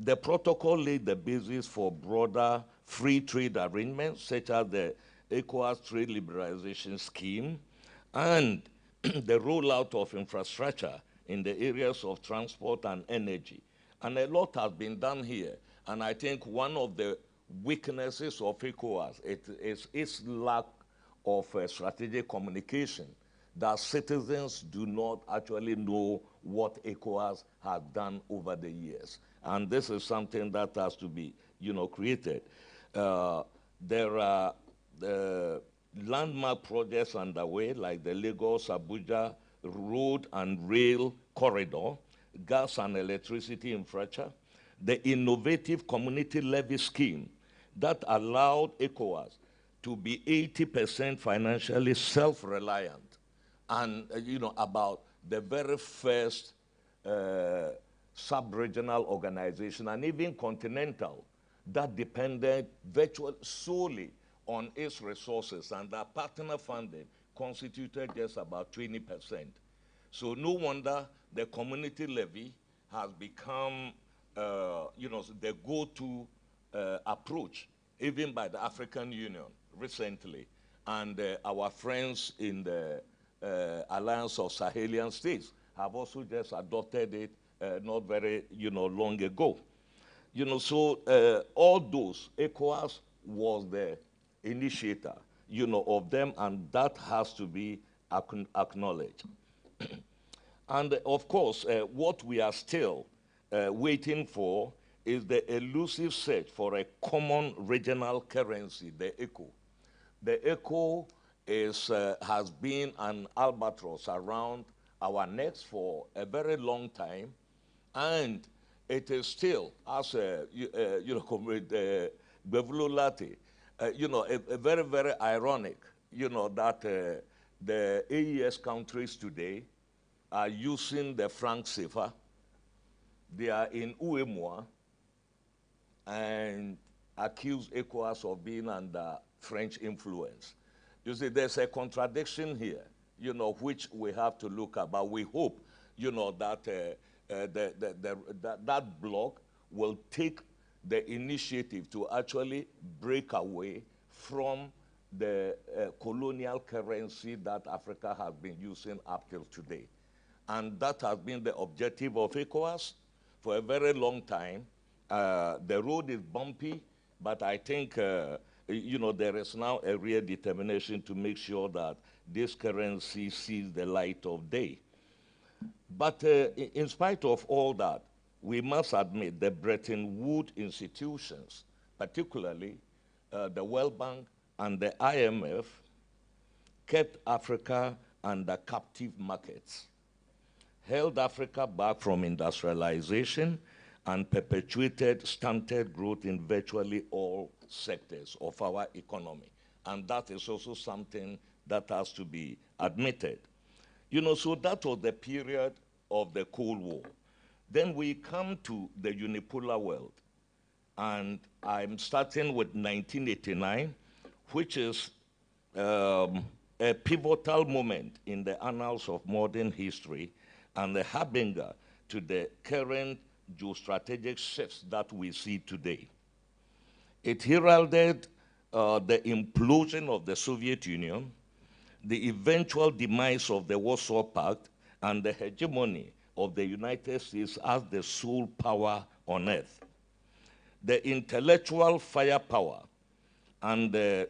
The protocol laid the basis for broader free trade arrangements, such as the ECOWAS Trade Liberalization Scheme and the rollout of infrastructure in the areas of transport and energy. And a lot has been done here. And I think one of the weaknesses of ECOWAS is its lack of strategic communication, that citizens do not actually know what ECOWAS has done over the years. And this is something that has to be, created. There are landmark projects underway, like the Lagos-Abuja road and rail corridor, gas and electricity infrastructure, the innovative community levy scheme that allowed ECOWAS to be 80% financially self-reliant, and about the very first sub-regional organization, and even continental, that depended virtually solely on its resources, and that partner funding constituted just about 20%. So no wonder the community levy has become, the go-to approach, even by the African Union recently, and our friends in the Alliance of Sahelian States have also just adopted it not very, long ago. So all those, ECOWAS was the initiator, of them, and that has to be acknowledged. And of course, what we are still waiting for is the elusive search for a common regional currency, the ECO. The ECO has been an albatross around our necks for a very long time, and it is still, as Comrade Bevulo Lati, a very, very ironic, that the AES countries today are using the franc CFA. They are in UEMOA and accuse ECOWAS of being under French influence. You see, there's a contradiction here, which we have to look at, but we hope, that that bloc will take the initiative to actually break away from the colonial currency that Africa has been using up till today. And that has been the objective of ECOWAS for a very long time. The road is bumpy, but I think there is now a real determination to make sure that this currency sees the light of day. But in spite of all that, we must admit the Bretton Woods institutions, particularly the World Bank and the IMF, kept Africa under captive markets, held Africa back from industrialization, and perpetuated stunted growth in virtually all sectors of our economy. And that is also something that has to be admitted. So that was the period of the Cold War. Then we come to the unipolar world. And I'm starting with 1989, which is a pivotal moment in the annals of modern history and the harbinger to the current geostrategic shifts that we see today. It heralded the implosion of the Soviet Union, the eventual demise of the Warsaw Pact, and the hegemony of the United States as the sole power on earth. The intellectual firepower and the,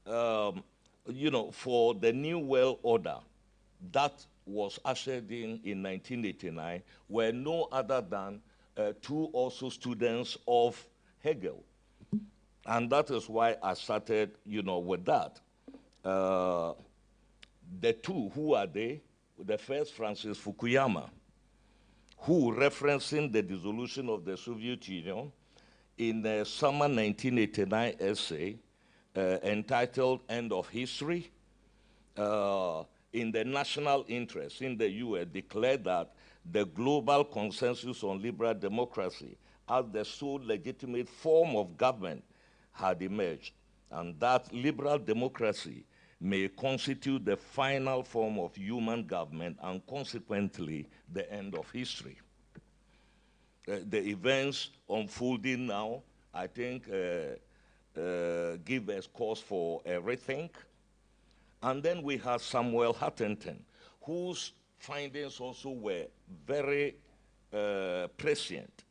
for the new world order that was ushered in 1989 were no other than two also students of Hegel. And that is why I started, with that. The two, who are they? The first, Francis Fukuyama, who, referencing the dissolution of the Soviet Union, in the summer 1989 essay entitled End of History, in the national interest in the US, declared that the global consensus on liberal democracy as the sole legitimate form of government had emerged, and that liberal democracy may constitute the final form of human government and consequently the end of history. The events unfolding now, I think, give us cause for a rethink. And then we have Samuel Huntington, whose findings also were very prescient,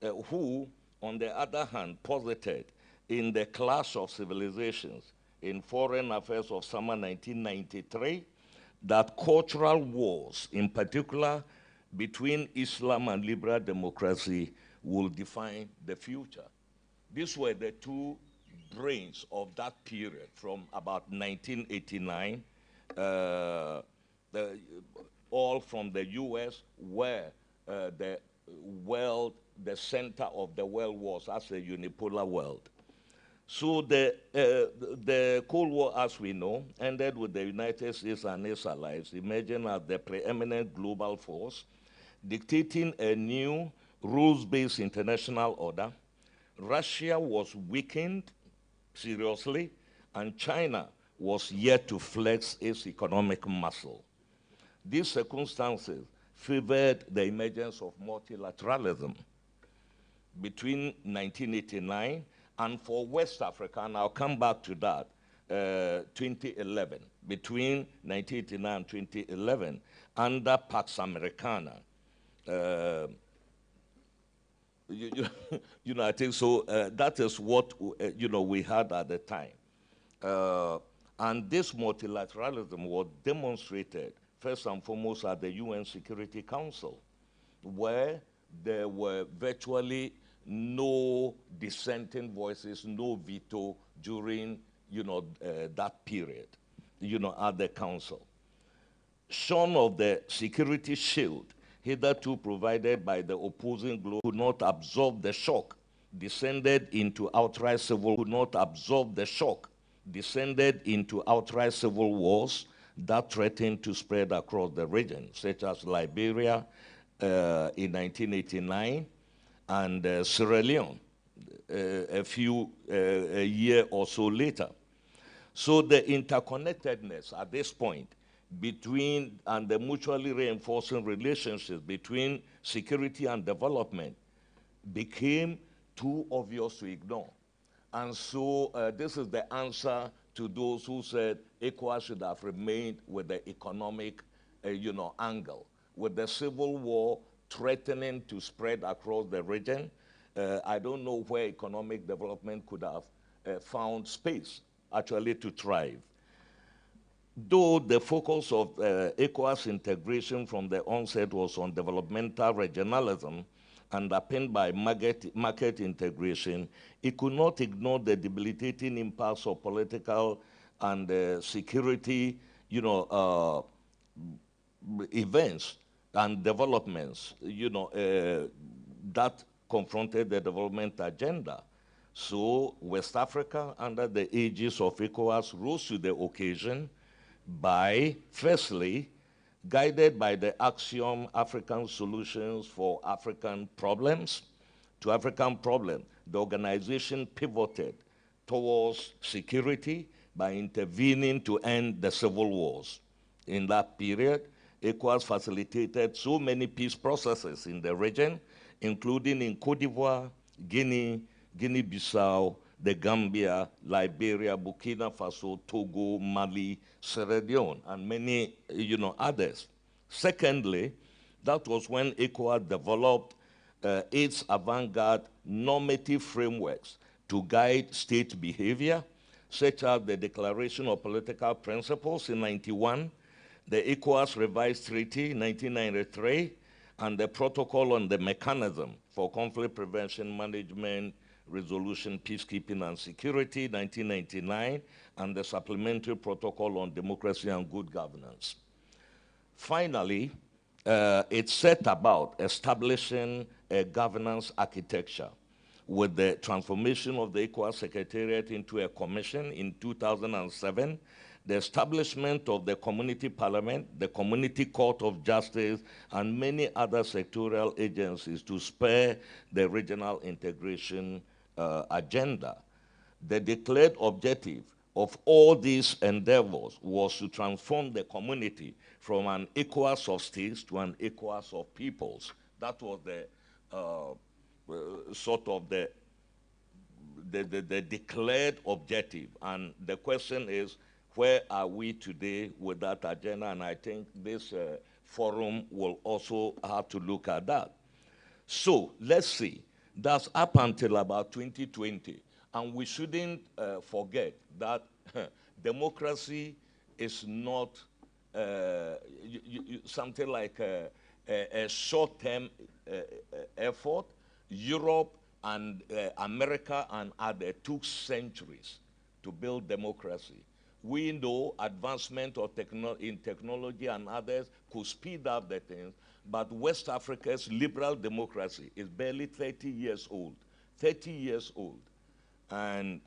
who, on the other hand, posited in the Clash of Civilizations in Foreign Affairs of summer 1993 that cultural wars, in particular between Islam and liberal democracy, will define the future. These were the two brains of that period from about 1989, all from the US, where the center of the world was as a unipolar world. So the Cold War, as we know, ended with the United States and its allies emerging as the preeminent global force, dictating a new rules-based international order. Russia was weakened seriously, and China was yet to flex its economic muscle. These circumstances favored the emergence of multilateralism between 1989 and for West Africa, and I'll come back to that, 2011, between 1989 and 2011, under Pax Americana. I think so. That is what we had at the time, and this multilateralism was demonstrated first and foremost at the UN Security Council, where there were virtually no dissenting voices, no veto during that period, at the council. Shorn of the security shield hitherto provided by the opposing bloc, could not absorb the shock, descended into outright civil wars that threatened to spread across the region, such as Liberia in 1989 and Sierra Leone a year or so later. So the interconnectedness at this point between, and the mutually reinforcing relationships between security and development became too obvious to ignore. And so this is the answer to those who said ECOWAS should have remained with the economic angle. With the civil war threatening to spread across the region, I don't know where economic development could have found space actually to thrive. Though the focus of ECOWAS integration from the onset was on developmental regionalism, underpinned by market integration, it could not ignore the debilitating impacts of political and security, events and developments, that confronted the development agenda. So West Africa, under the aegis of ECOWAS, rose to the occasion by, firstly, Guided by the axiom African solutions for African problems, the organization pivoted towards security by intervening to end the civil wars. In that period, ECOWAS facilitated so many peace processes in the region, including in Cote d'Ivoire, Guinea, Guinea-Bissau, the Gambia, Liberia, Burkina Faso, Togo, Mali, Sierra Leone, and many others. Secondly, that was when ECOWAS developed its avant-garde normative frameworks to guide state behavior, such as the Declaration of Political Principles in 91, the ECOWAS Revised Treaty in 1993, and the Protocol on the Mechanism for Conflict Prevention, Management, Resolution, Peacekeeping, and Security, 1999, and the Supplementary Protocol on Democracy and Good Governance. Finally, it set about establishing a governance architecture with the transformation of the ECOWAS Secretariat into a commission in 2007, the establishment of the Community Parliament, the Community Court of Justice, and many other sectorial agencies to spur the regional integration agenda. The declared objective of all these endeavors was to transform the community from an ECOWAS of states to an ECOWAS of peoples. That was the sort of the declared objective. And the question is, where are we today with that agenda? And I think this forum will also have to look at that. So let's see. That's up until about 2020. And we shouldn't forget that democracy is not something like a short-term effort. Europe and America and others took centuries to build democracy. We know advancement of in technology and others could speed up the things, but West Africa's liberal democracy is barely 30 years old. 30 years old. And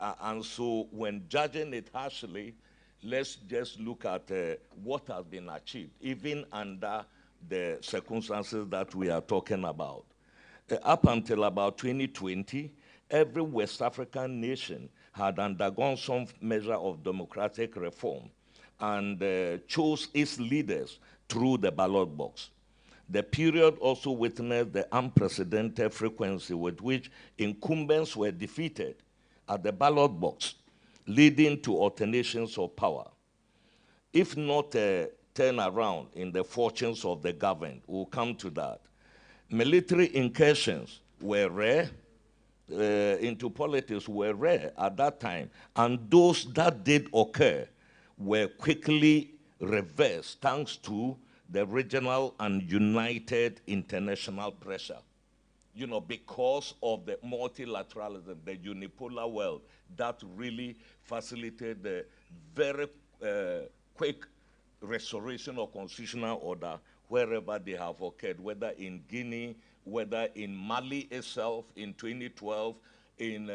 so when judging it harshly, let's just look at what has been achieved, even under the circumstances that we are talking about. Up until about 2020, every West African nation had undergone some measure of democratic reform and chose its leaders through the ballot box. The period also witnessed the unprecedented frequency with which incumbents were defeated at the ballot box, leading to alternations of power. If not a turnaround in the fortunes of the governed, we'll come to that. Military incursions were rare, into politics were rare at that time, and those that did occur were quickly reversed thanks to the regional and united international pressure. Because of the multilateralism, the unipolar world, that really facilitated the very quick restoration of constitutional order wherever they have occurred, whether in Guinea, whether in Mali itself in 2012, in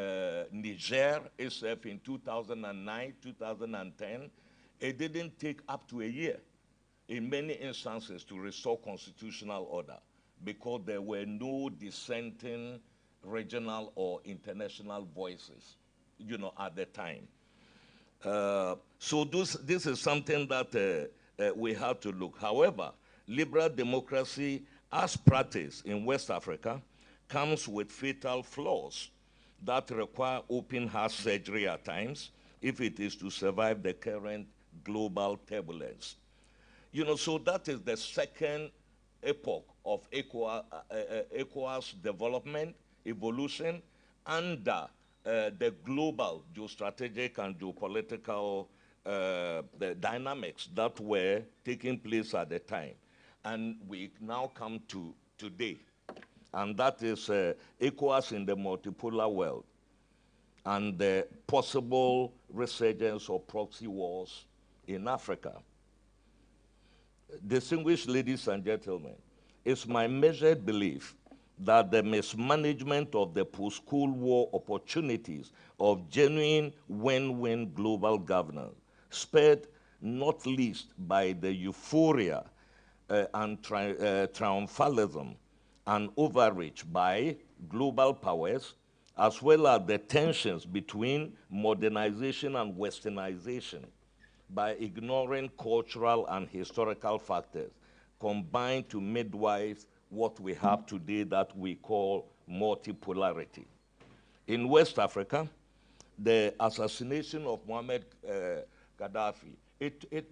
Niger itself in 2009, 2010. It didn't take up to a year in many instances to restore constitutional order because there were no dissenting regional or international voices, at the time. So this is something that we have to look. However, liberal democracy as practiced in West Africa comes with fatal flaws that require open heart surgery at times if it is to survive the current global turbulence. So that is the second epoch of ECOWAS development, evolution, under the global geostrategic and geopolitical the dynamics that were taking place at the time. And we now come to today, and that is ECOWAS in the multipolar world and the possible resurgence of proxy wars in Africa. Distinguished ladies and gentlemen, it's my measured belief that the mismanagement of the post-Cold War opportunities of genuine win-win global governance, spurred not least by the euphoria and triumphalism and overreach by global powers, as well as the tensions between modernization and westernization, by ignoring cultural and historical factors, combine to midwife what we have today that we call multipolarity. In West Africa, the assassination of Muammar Gaddafi,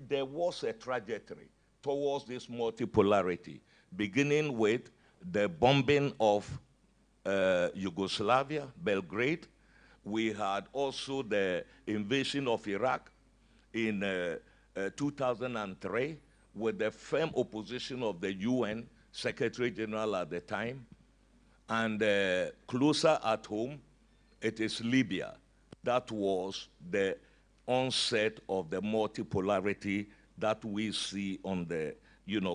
there was a trajectory towards this multipolarity, beginning with the bombing of Yugoslavia, Belgrade. We had also the invasion of Iraq in 2003 with the firm opposition of the UN Secretary General at the time. And closer at home, it is Libya. That was the onset of the multipolarity that we see on the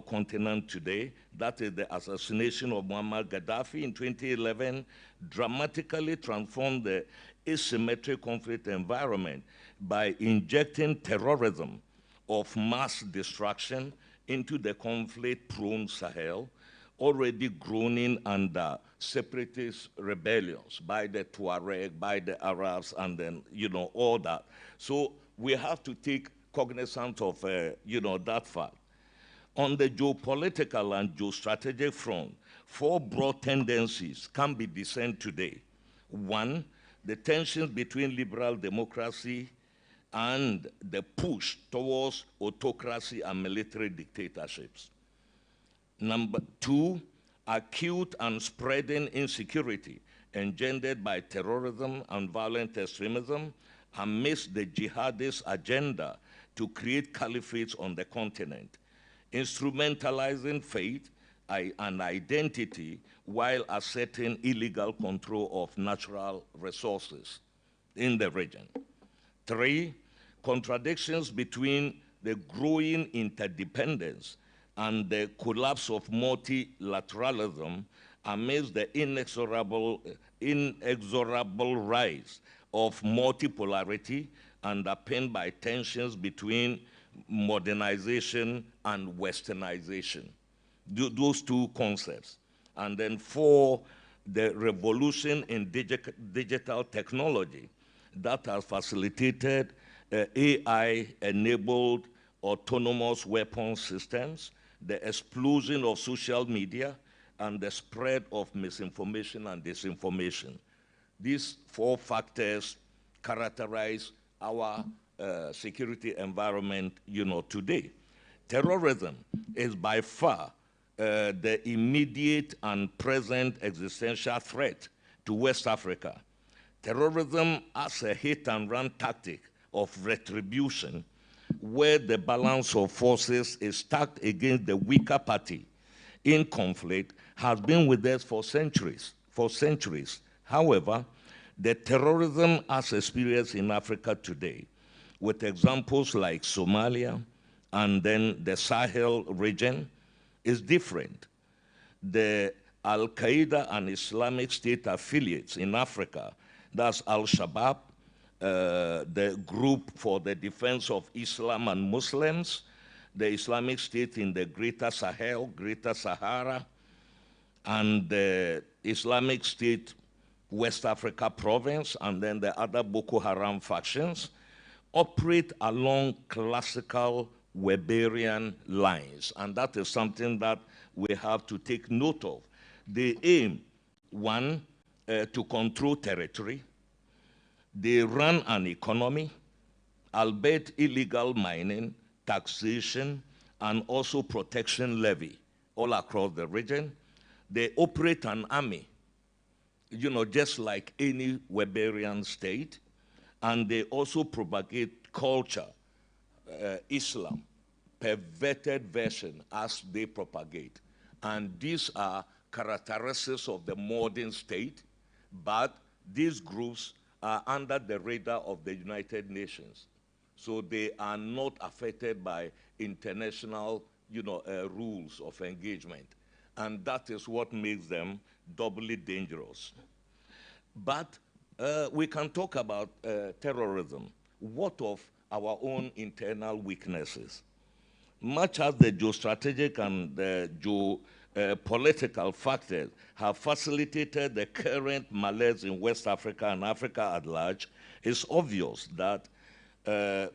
continent today. That is the assassination of Muammar Gaddafi in 2011, dramatically transformed the asymmetric conflict environment by injecting terrorism of mass destruction into the conflict-prone Sahel, already groaning under separatist rebellions by the Tuareg, by the Arabs, and then, all that. So we have to take cognizance of, that fact. On the geopolitical and geostrategic front, four broad tendencies can be discerned today. One, the tensions between liberal democracy and the push towards autocracy and military dictatorships. Number two, acute and spreading insecurity engendered by terrorism and violent extremism amidst the jihadist agenda to create caliphates on the continent, instrumentalizing faith and identity while asserting illegal control of natural resources in the region. Three, contradictions between the growing interdependence and the collapse of multilateralism amidst the inexorable rise of multipolarity underpinned by tensions between modernization and westernization. Those two concepts. And then four, the revolution in digital technology that has facilitated AI-enabled autonomous weapon systems, the explosion of social media, and the spread of misinformation and disinformation. These four factors characterize our security environment, today. Terrorism is by far the immediate and present existential threat to West Africa. Terrorism as a hit-and-run tactic of retribution, where the balance of forces is stacked against the weaker party in conflict, has been with us for centuries. However, the terrorism as experienced in Africa today, with examples like Somalia and then the Sahel region, is different. The Al-Qaeda and Islamic State affiliates in Africa, that's Al-Shabaab, the group for the defense of Islam and Muslims, the Islamic State in the Greater Sahel, Greater Sahara, and the Islamic State West Africa province, and then the other Boko Haram factions, operate along classical Weberian lines. And that is something that we have to take note of. They aim, one, to control territory. They run an economy, albeit illegal mining, taxation, and also protection levy all across the region. They operate an army, just like any Weberian state, and they also propagate culture, Islam, perverted version as they propagate. And these are characteristics of the modern state, but these groups are under the radar of the United Nations. So they are not affected by international, rules of engagement. And that is what makes them doubly dangerous. But we can talk about terrorism. What of our own internal weaknesses? much as the geostrategic and the geopolitical factors have facilitated the current malaise in West Africa and Africa at large, it's obvious that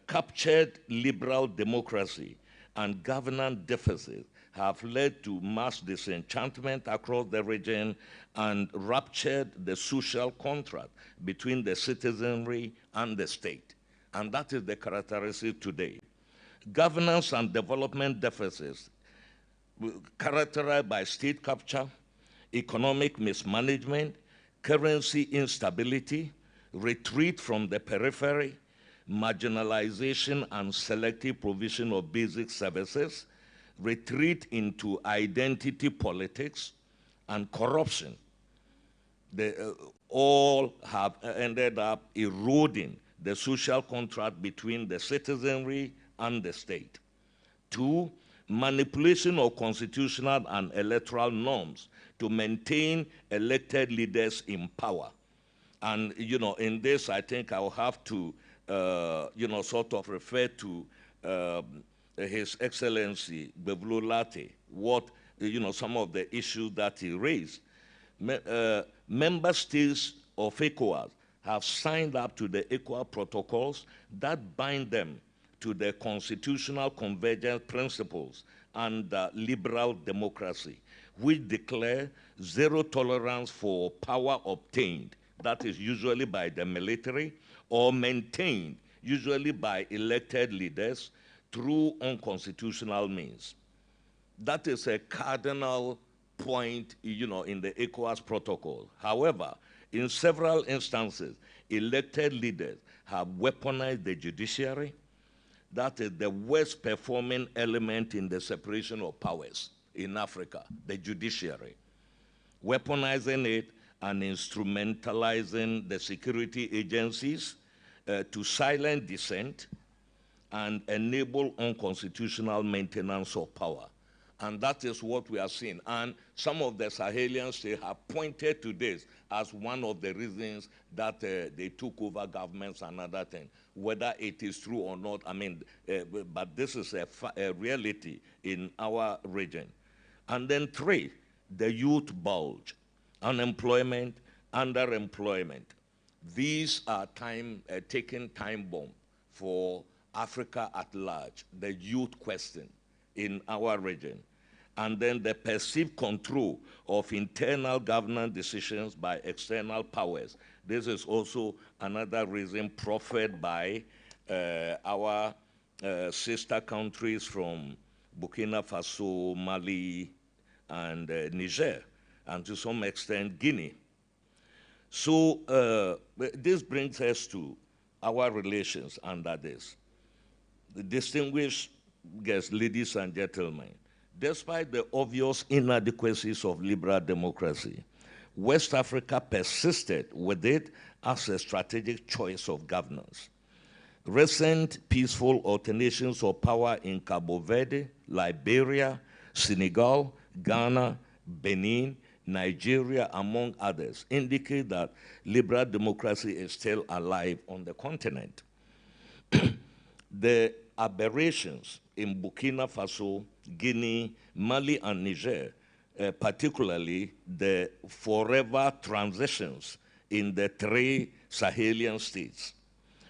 captured liberal democracy and governance deficits have led to mass disenchantment across the region and ruptured the social contract between the citizenry and the state. And that is the characteristic today. Governance and development deficits characterized by state capture, economic mismanagement, currency instability, retreat from the periphery, marginalization and selective provision of basic services, retreat into identity politics, and corruption. They all have ended up eroding the social contract between the citizenry and the state. 2, manipulation of constitutional and electoral norms to maintain elected leaders in power. And, in this, I think I'll have to, sort of refer to His Excellency Beblo Latte, some of the issues that he raised. Member states of ECOWAS have signed up to the ECOWAS protocols that bind them to the constitutional convergence principles and liberal democracy, which declare zero tolerance for power obtained, that is usually by the military, or maintained, usually by elected leaders, through unconstitutional means. That is a cardinal point, in the ECOWAS protocol. However, in several instances, elected leaders have weaponized the judiciary. That is the worst performing element in the separation of powers in Africa, the judiciary. Weaponizing it and instrumentalizing the security agencies to silence dissent and enable unconstitutional maintenance of power. And that is what we are seeing. And some of the Sahelian states have pointed to this as one of the reasons that they took over governments and other things. Whether it is true or not, but this is a reality in our region. And then 3, the youth bulge, unemployment, underemployment. These are taking time bomb for Africa at large, the youth question in our region. And then the perceived control of internal governance decisions by external powers. This is also another reason proffered by our sister countries from Burkina Faso, Mali, and Niger, and to some extent Guinea. So this brings us to our relations under this. The distinguished guests, ladies and gentlemen, despite the obvious inadequacies of liberal democracy, West Africa persisted with it as a strategic choice of governance. Recent peaceful alternations of power in Cabo Verde, Liberia, Senegal, Ghana, Benin, Nigeria, among others, indicate that liberal democracy is still alive on the continent. The aberrations in Burkina Faso, Guinea, Mali, and Niger, particularly the forever transitions in the 3 Sahelian states,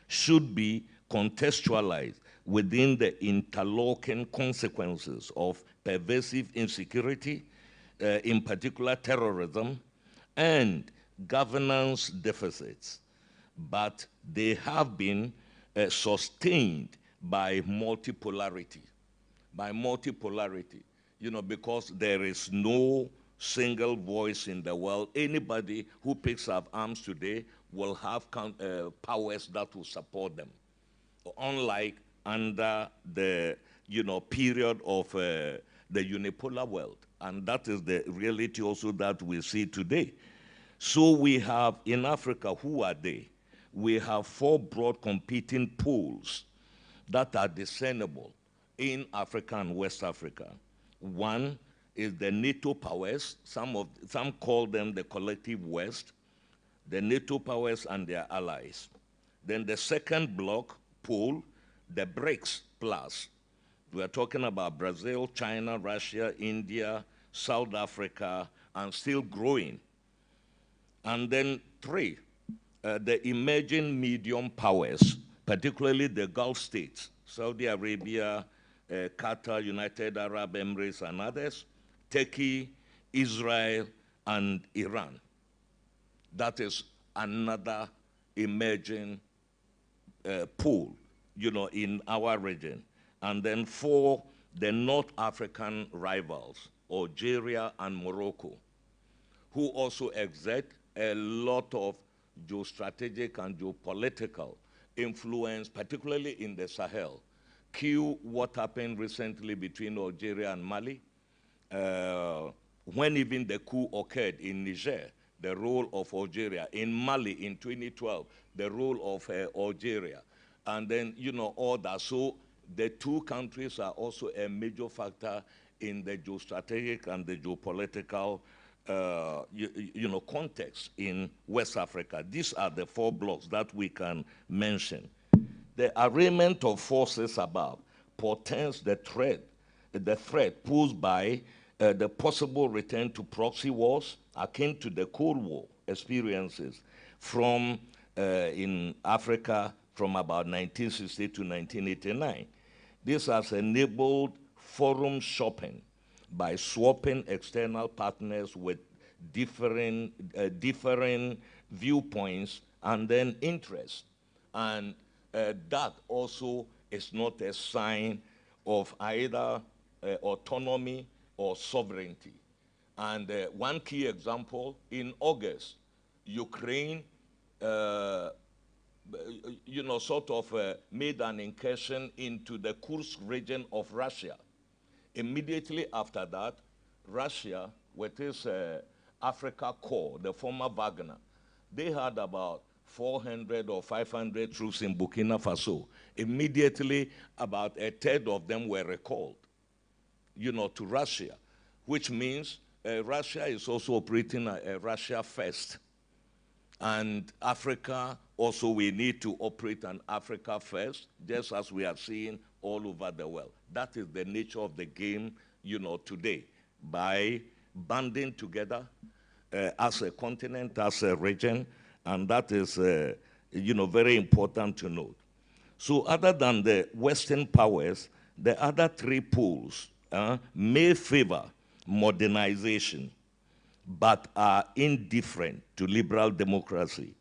should be contextualized within the interlocking consequences of pervasive insecurity, in particular terrorism, and governance deficits. But they have been sustained by multipolarity. Because there is no single voice in the world. Anybody who picks up arms today will have powers that will support them. Unlike under the period of the unipolar world. And that is the reality also that we see today. So we have in Africa, who are they? We have 4 broad competing poles that are discernible in Africa and West Africa. One is the NATO powers. Some call them the collective West, the NATO powers and their allies. Then the second block pole, the BRICS plus, We are talking about Brazil, China, Russia, India, South Africa, and still growing. And then 3, the emerging medium powers, particularly the Gulf states, Saudi Arabia, Qatar, United Arab Emirates, and others, Turkey, Israel, and Iran. That is another emerging pool, in our region. And then 4, the North African rivals, Algeria and Morocco, who also exert a lot of geostrategic and geopolitical influence, particularly in the Sahel. Cue what happened recently between Algeria and Mali, when even the coup occurred in Niger, the role of Algeria. In Mali in 2012, the role of Algeria. And then, all that. So the 2 countries are also a major factor in the geostrategic and the geopolitical context in West Africa. These are the 4 blocks that we can mention. The arraignment of forces above portends the threat posed by the possible return to proxy wars akin to the Cold War experiences from in Africa from about 1960 to 1989. This has enabled forum shopping by swapping external partners with differing viewpoints and then interests. And that also is not a sign of either autonomy or sovereignty. And one key example, in August, Ukraine made an incursion into the Kursk region of Russia. Immediately after that, Russia, with its Africa Corps, the former Wagner, they had about 400 or 500 troops in Burkina Faso. Immediately, about a third of them were recalled, to Russia, which means Russia is also operating a Russia first. And Africa, also we need to operate an Africa first, just as we are seeing all over the world. That is the nature of the game, today. By banding together as a continent, as a region, and that is, very important to note. So other than the Western powers, the other 3 poles may favor modernization, but are indifferent to liberal democracy.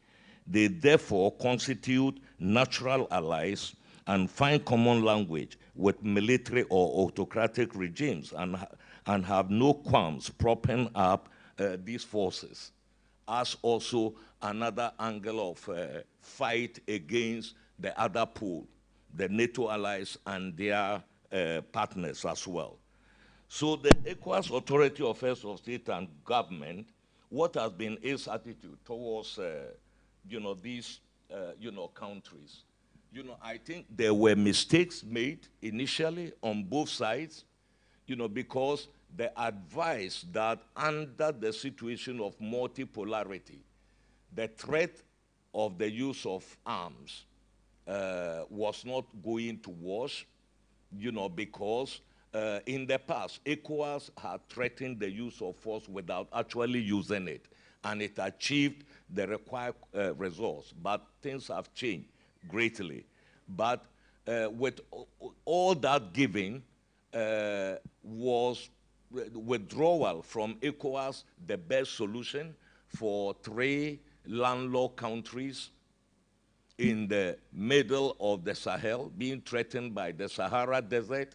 They therefore constitute natural allies and find common language with military or autocratic regimes and have no qualms propping up these forces, as also another angle of fight against the other pole, the NATO allies and their partners as well. So the ECOWAS Authority of Heads of State and Government, what has been its attitude towards, these, countries? I think there were mistakes made initially on both sides, because the advice that under the situation of multipolarity, the threat of the use of arms was not going to wash, because in the past, ECOWAS had threatened the use of force without actually using it, and it achieved the required results. But things have changed greatly. But with all that giving, was withdrawal from ECOWAS the best solution for 3 landlocked countries in the middle of the Sahel, being threatened by the Sahara Desert,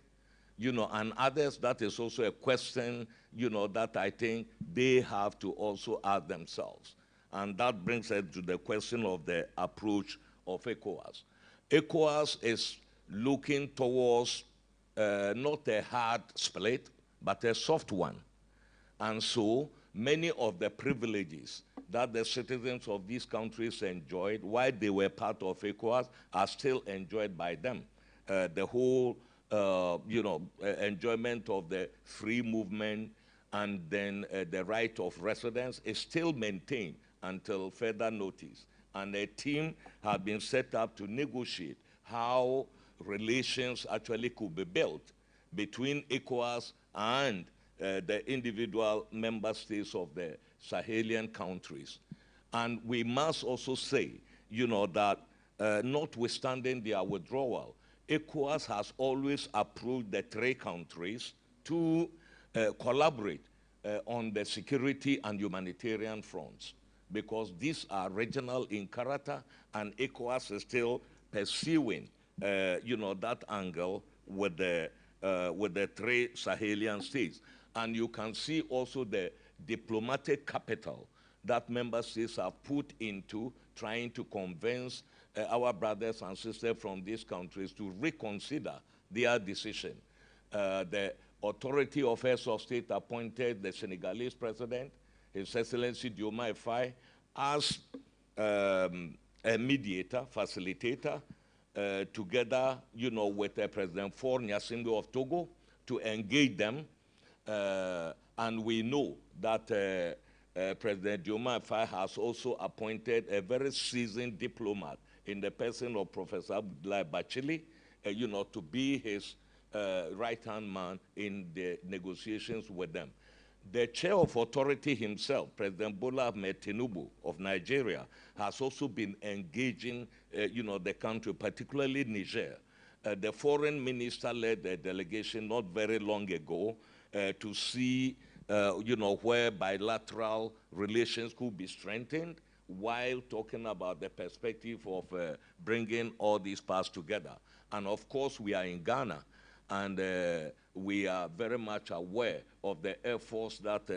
and others? That is also a question, that I think they have to also ask themselves. And that brings us to the question of the approach of ECOWAS. ECOWAS is looking towards not a hard split, but a soft one. And so many of the privileges that the citizens of these countries enjoyed while they were part of ECOWAS are still enjoyed by them. The whole enjoyment of the free movement and then the right of residence is still maintained until further notice. And a team has been set up to negotiate how relations actually could be built between ECOWAS and the individual member states of the Sahelian countries. And we must also say, that notwithstanding their withdrawal, ECOWAS has always approved the three countries to collaborate on the security and humanitarian fronts, because these are regional in character, and ECOWAS is still pursuing, that angle with the three Sahelian states. And you can see also the diplomatic capital that member states have put into trying to convince our brothers and sisters from these countries to reconsider their decision. The authority of heads of state appointed the Senegalese president, His Excellency Diomaye Faye, as a mediator, facilitator, together, with President Faure Gnassingbé of Togo, to engage them. And we know that President Diomaye Faye has also appointed a very seasoned diplomat in the person of Professor Abdoulaye Bachili, to be his right-hand man in the negotiations with them. The chair of authority himself, President Bola Ahmed Tinubu of Nigeria, has also been engaging, the country, particularly Niger. The foreign minister led a delegation not very long ago to see, where bilateral relations could be strengthened, while talking about the perspective of bringing all these parts together. And of course, we are in Ghana, and we are very much aware of the efforts that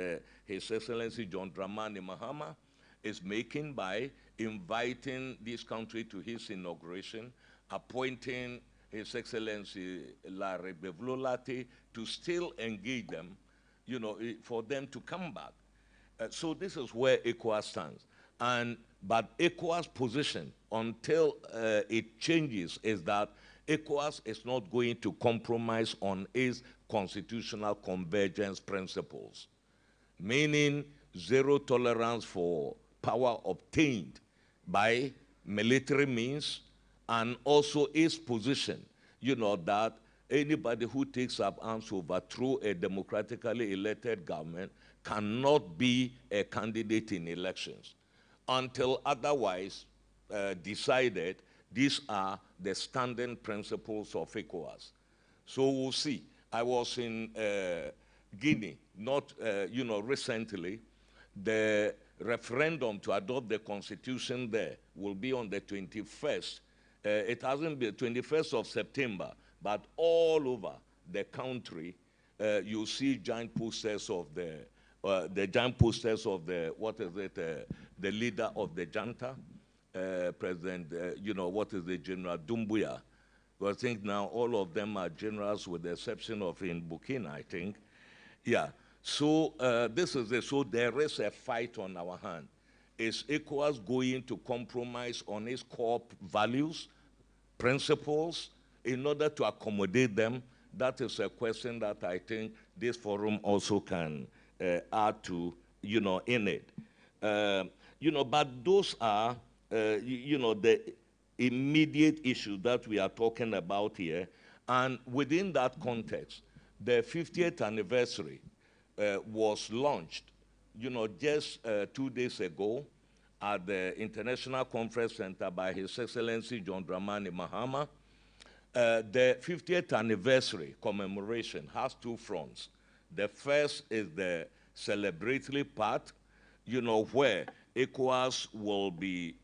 His Excellency John Dramani Mahama is making by inviting this country to his inauguration, appointing His Excellency Larry Bevlolati to still engage them, for them to come back. So this is where ECOWAS stands. But ECOWAS' position, until it changes, is that ECOWAS is not going to compromise on its constitutional convergence principles, meaning zero tolerance for power obtained by military means, and also its position, that anybody who takes up arms to overthrow a democratically elected government cannot be a candidate in elections. Until otherwise decided, these are the standing principles of ECOWAS. So we'll see. I was in Guinea, not, recently. The referendum to adopt the constitution there will be on the 21st. It hasn't been 21st of September, but all over the country, you see giant posters of the giant posters of the, the leader of the junta, President, General Doumbouya. I think now all of them are generals with the exception of in Burkina, I think. Yeah, so this is it. So there is a fight on our hand. Is ECOWAS going to compromise on its core values, principles, in order to accommodate them? That is a question that I think this forum also can add to, in it. But those are, the immediate issues that we are talking about here. And within that context, the 50th anniversary was launched, just 2 days ago at the International Conference Center by His Excellency John Dramani Mahama. The 50th anniversary commemoration has two fronts. The first is the celebratory part, where ECOWAS will be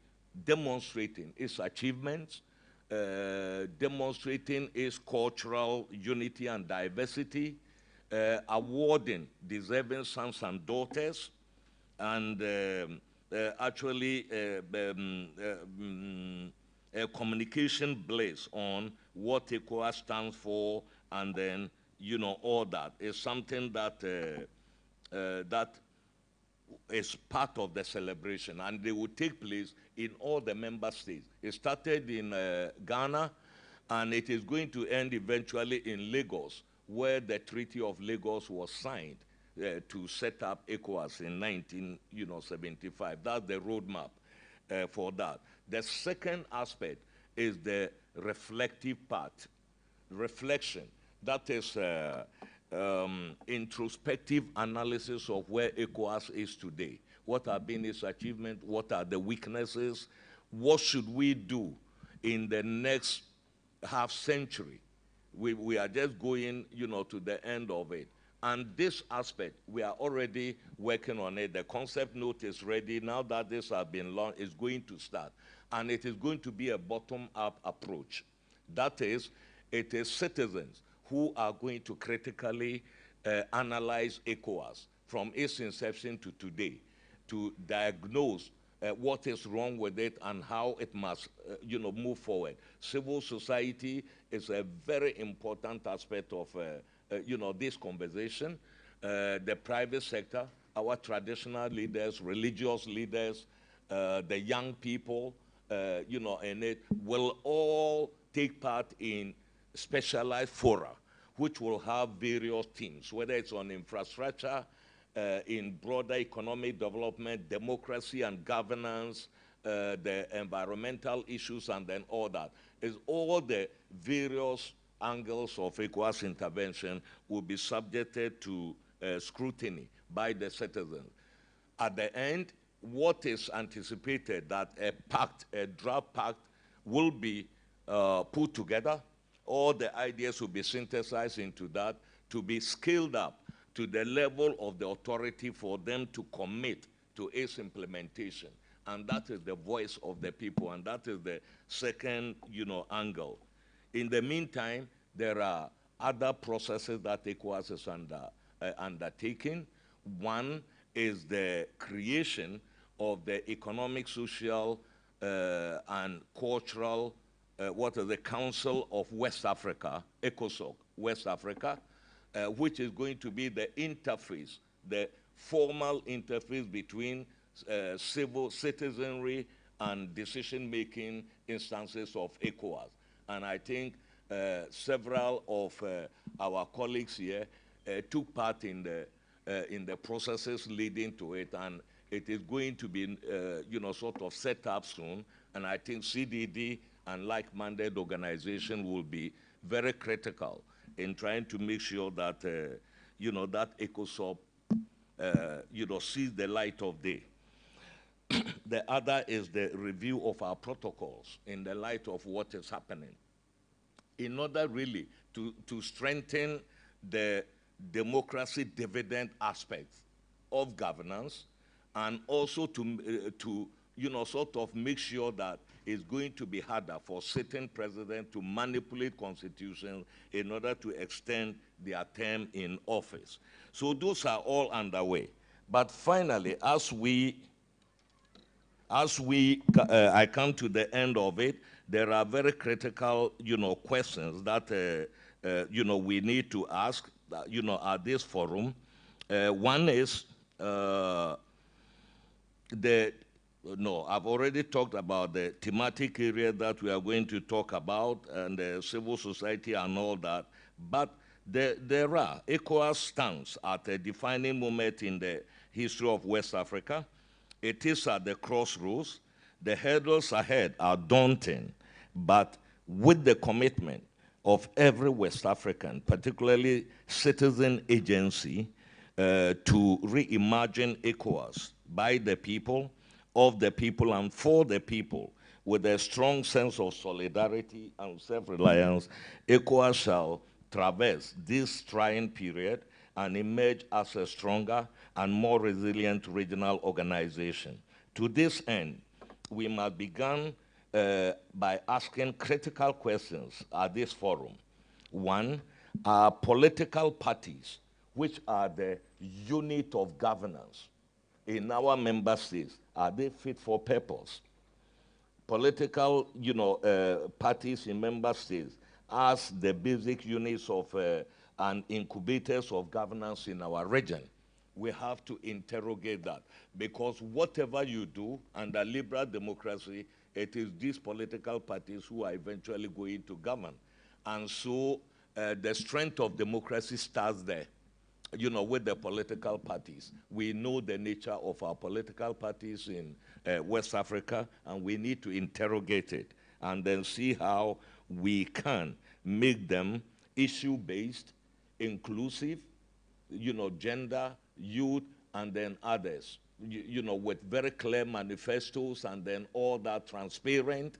demonstrating its achievements, demonstrating its cultural unity and diversity, awarding deserving sons and daughters, and actually a communication blaze on what ECOWAS stands for, and then, all that is something that that is part of the celebration, and they will take place in all the member states. It started in Ghana, and it is going to end eventually in Lagos, where the Treaty of Lagos was signed to set up ECOWAS in 1975. That's the roadmap for that. The second aspect is the reflective part, reflection. That is introspective analysis of where ECOWAS is today. What have been its achievements? What are the weaknesses? What should we do in the next half century? We are just going, to the end of it. And this aspect, we are already working on it. The concept note is ready. Now that this has been launched, it's going to start. And it is going to be a bottom-up approach. That is, it is citizens who are going to critically analyze ECOWAS from its inception to today, to diagnose what is wrong with it and how it must, move forward. Civil society is a very important aspect of, this conversation. The private sector, our traditional leaders, religious leaders, the young people, and it will all take part in specialized fora, which will have various themes, whether it's on infrastructure, in broader economic development, democracy and governance, the environmental issues, and then all that. Is all the various angles of ECOWAS intervention will be subjected to scrutiny by the citizens. At the end, what is anticipated that a draft pact will be put together. All the ideas will be synthesized into that to be scaled up to the level of the authority for them to commit to its implementation. And that is the voice of the people, and that is the second, angle. In the meantime, there are other processes that ECOWAS is undertaking. One is the creation of the economic, social, and cultural, the Council of West Africa, ECOSOC, West Africa, which is going to be the interface, the formal interface between civil citizenry and decision-making instances of ECOWAS. And I think several of our colleagues here took part in the processes leading to it, and it is going to be, sort of set up soon. And I think CDD and like-minded organization will be very critical in trying to make sure that, that ECOSOC, sees the light of day. The other is the review of our protocols in the light of what is happening, in order really to strengthen the democracy dividend aspects of governance, and also to sort of make sure that it's going to be harder for sitting president to manipulate constitutions in order to extend their term in office. So those are all underway. But finally, as I come to the end of it, there are very critical, questions that, we need to ask, at this forum. One is I've already talked about the thematic area that we are going to talk about, and the civil society and all that. But there are ECOWAS stands at a defining moment in the history of West Africa. It is at the crossroads. The hurdles ahead are daunting, but with the commitment of every West African, particularly citizen agency, to reimagine ECOWAS by the people, of the people, and for the people, with a strong sense of solidarity and self-reliance, ECOWAS shall traverse this trying period and emerge as a stronger and more resilient regional organization. To this end, we must begin by asking critical questions at this forum. One, are political parties, which are the unit of governance in our member states, are they fit for purpose? Political, parties in member states as the basic units of and incubators of governance in our region. We have to interrogate that, because whatever you do under liberal democracy, it is these political parties who are eventually going to govern. And so the strength of democracy starts there, with the political parties. We know the nature of our political parties in West Africa, and we need to interrogate it and then see how we can make them issue-based, inclusive, gender, youth, and then others, with very clear manifestos and then all that transparent,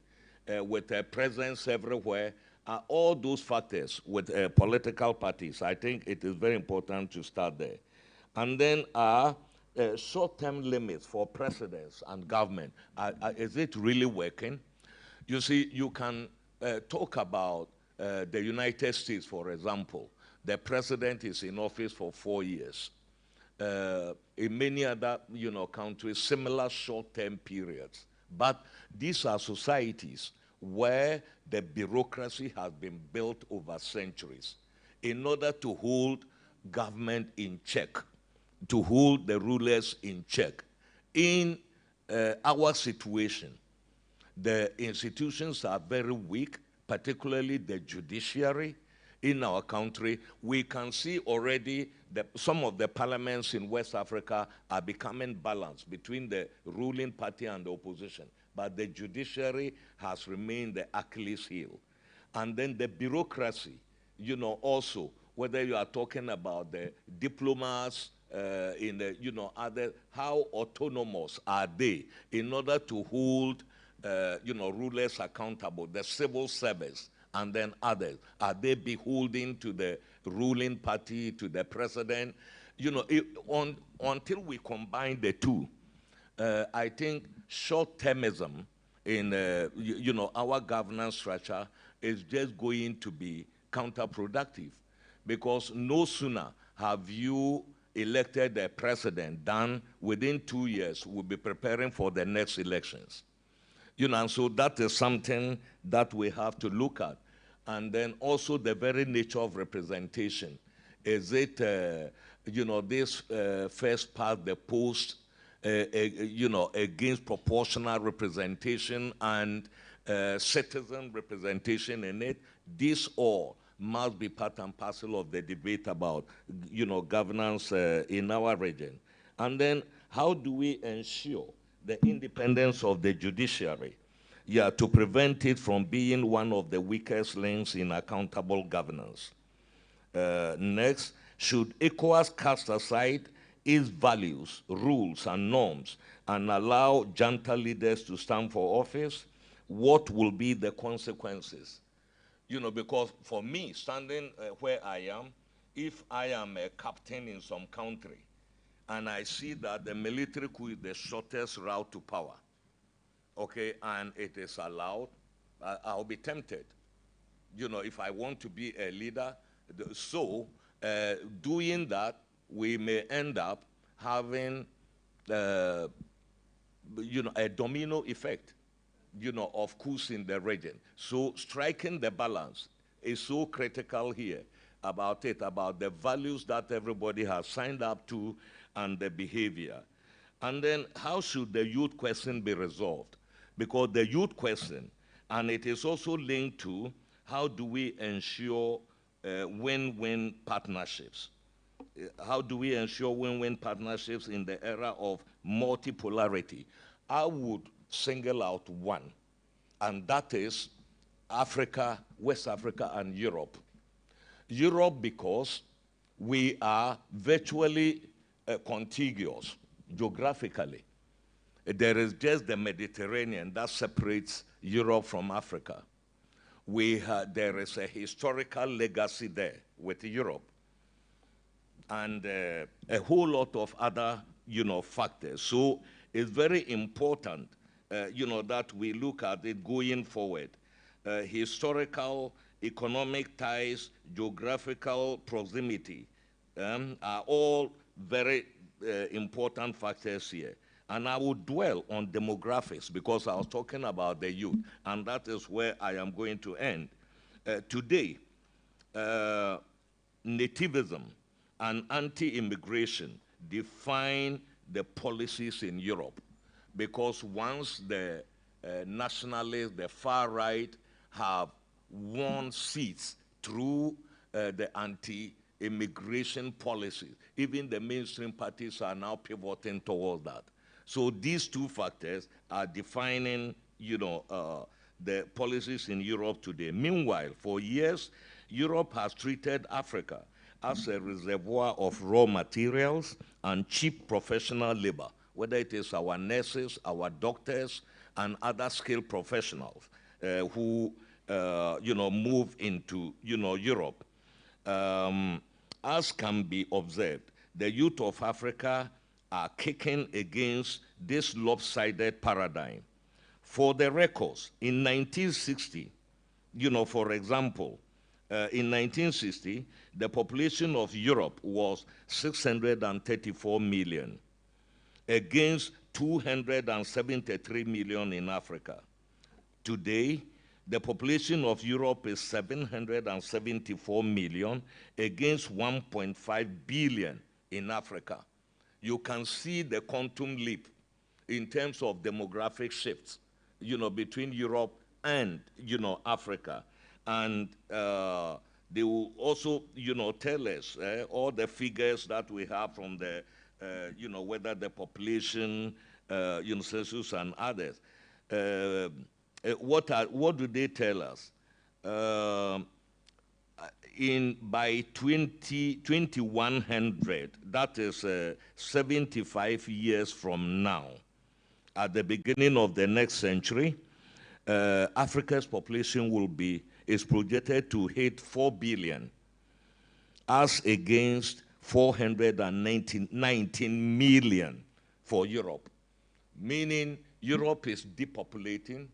with a presence everywhere, all those factors with political parties. I think it is very important to start there. And then short-term limits for presidents and government. Is it really working? You see, you can talk about the United States, for example. The president is in office for 4 years. In many other, countries, similar short-term periods. But these are societies where the bureaucracy has been built over centuries in order to hold government in check, to hold the rulers in check. In our situation, the institutions are very weak, particularly the judiciary in our country. We can see already that some of the parliaments in West Africa are becoming balanced between the ruling party and the opposition. But the judiciary has remained the Achilles heel. And then the bureaucracy, also, whether you are talking about the diplomats, in the, other, how autonomous are they in order to hold, rulers accountable, the civil service, and then others? Are they beholden to the ruling party, to the president? Until we combine the two, I think short-termism in, our governance structure is just going to be counterproductive, because no sooner have you elected a president than within 2 years we'll be preparing for the next elections. And so that is something that we have to look at. And then also the very nature of representation. Is it, this first past the post, against proportional representation and citizen representation in it? This all must be part and parcel of the debate about, governance in our region. And then how do we ensure the independence of the judiciary, to prevent it from being one of the weakest links in accountable governance? Next, should ECOWAS cast aside its values, rules, and norms and allow junta leaders to stand for office? What will be the consequences? Because for me, standing where I am, if I am a captain in some country and I see that the military coup is the shortest route to power, okay, and it is allowed, I'll be tempted. If I want to be a leader, doing that, we may end up having, a domino effect, of coups in the region. So striking the balance is so critical here about the values that everybody has signed up to and the behavior. And then how should the youth question be resolved? Because the youth question, and it is also linked to how do we ensure win-win partnerships? How do we ensure win-win partnerships in the era of multipolarity? I would single out one, and that is Africa, West Africa, and Europe. Europe, because we are virtually contiguous geographically. There is just the Mediterranean that separates Europe from Africa. There is a historical legacy there with Europe, and a whole lot of other, factors. So it's very important, that we look at it going forward. Historical, economic ties, geographical proximity are all very important factors here. And I will dwell on demographics because I was talking about the youth, and that is where I am going to end. Today, nativism and anti-immigration define the policies in Europe, because once the nationalists, the far right, have won seats through the anti-immigration policies, even the mainstream parties are now pivoting towards that. So these two factors are defining, the policies in Europe today. Meanwhile, for years, Europe has treated Africa as a reservoir of raw materials and cheap professional labor, whether it is our nurses, our doctors, and other skilled professionals who, move into, Europe. As can be observed, the youth of Africa are kicking against this lopsided paradigm. For the records, in 1960, for example, in 1960, the population of Europe was 634 million against 273 million in Africa. Today, the population of Europe is 774 million against 1.5 billion in Africa. You can see the quantum leap in terms of demographic shifts, between Europe and, Africa. And they will also, tell us all the figures that we have from the, whether the population, census and others. What do they tell us? By 2100, that is 75 years from now, at the beginning of the next century, Africa's population is projected to hit 4 billion, as against 419 million for Europe, meaning Europe is depopulating,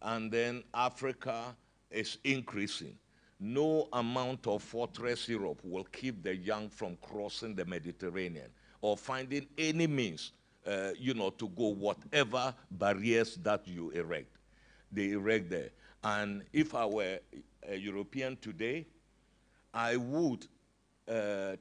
and then Africa is increasing. No amount of fortress Europe will keep the young from crossing the Mediterranean or finding any means, to go whatever barriers that you erect. They erect there. And if I were a European today, I would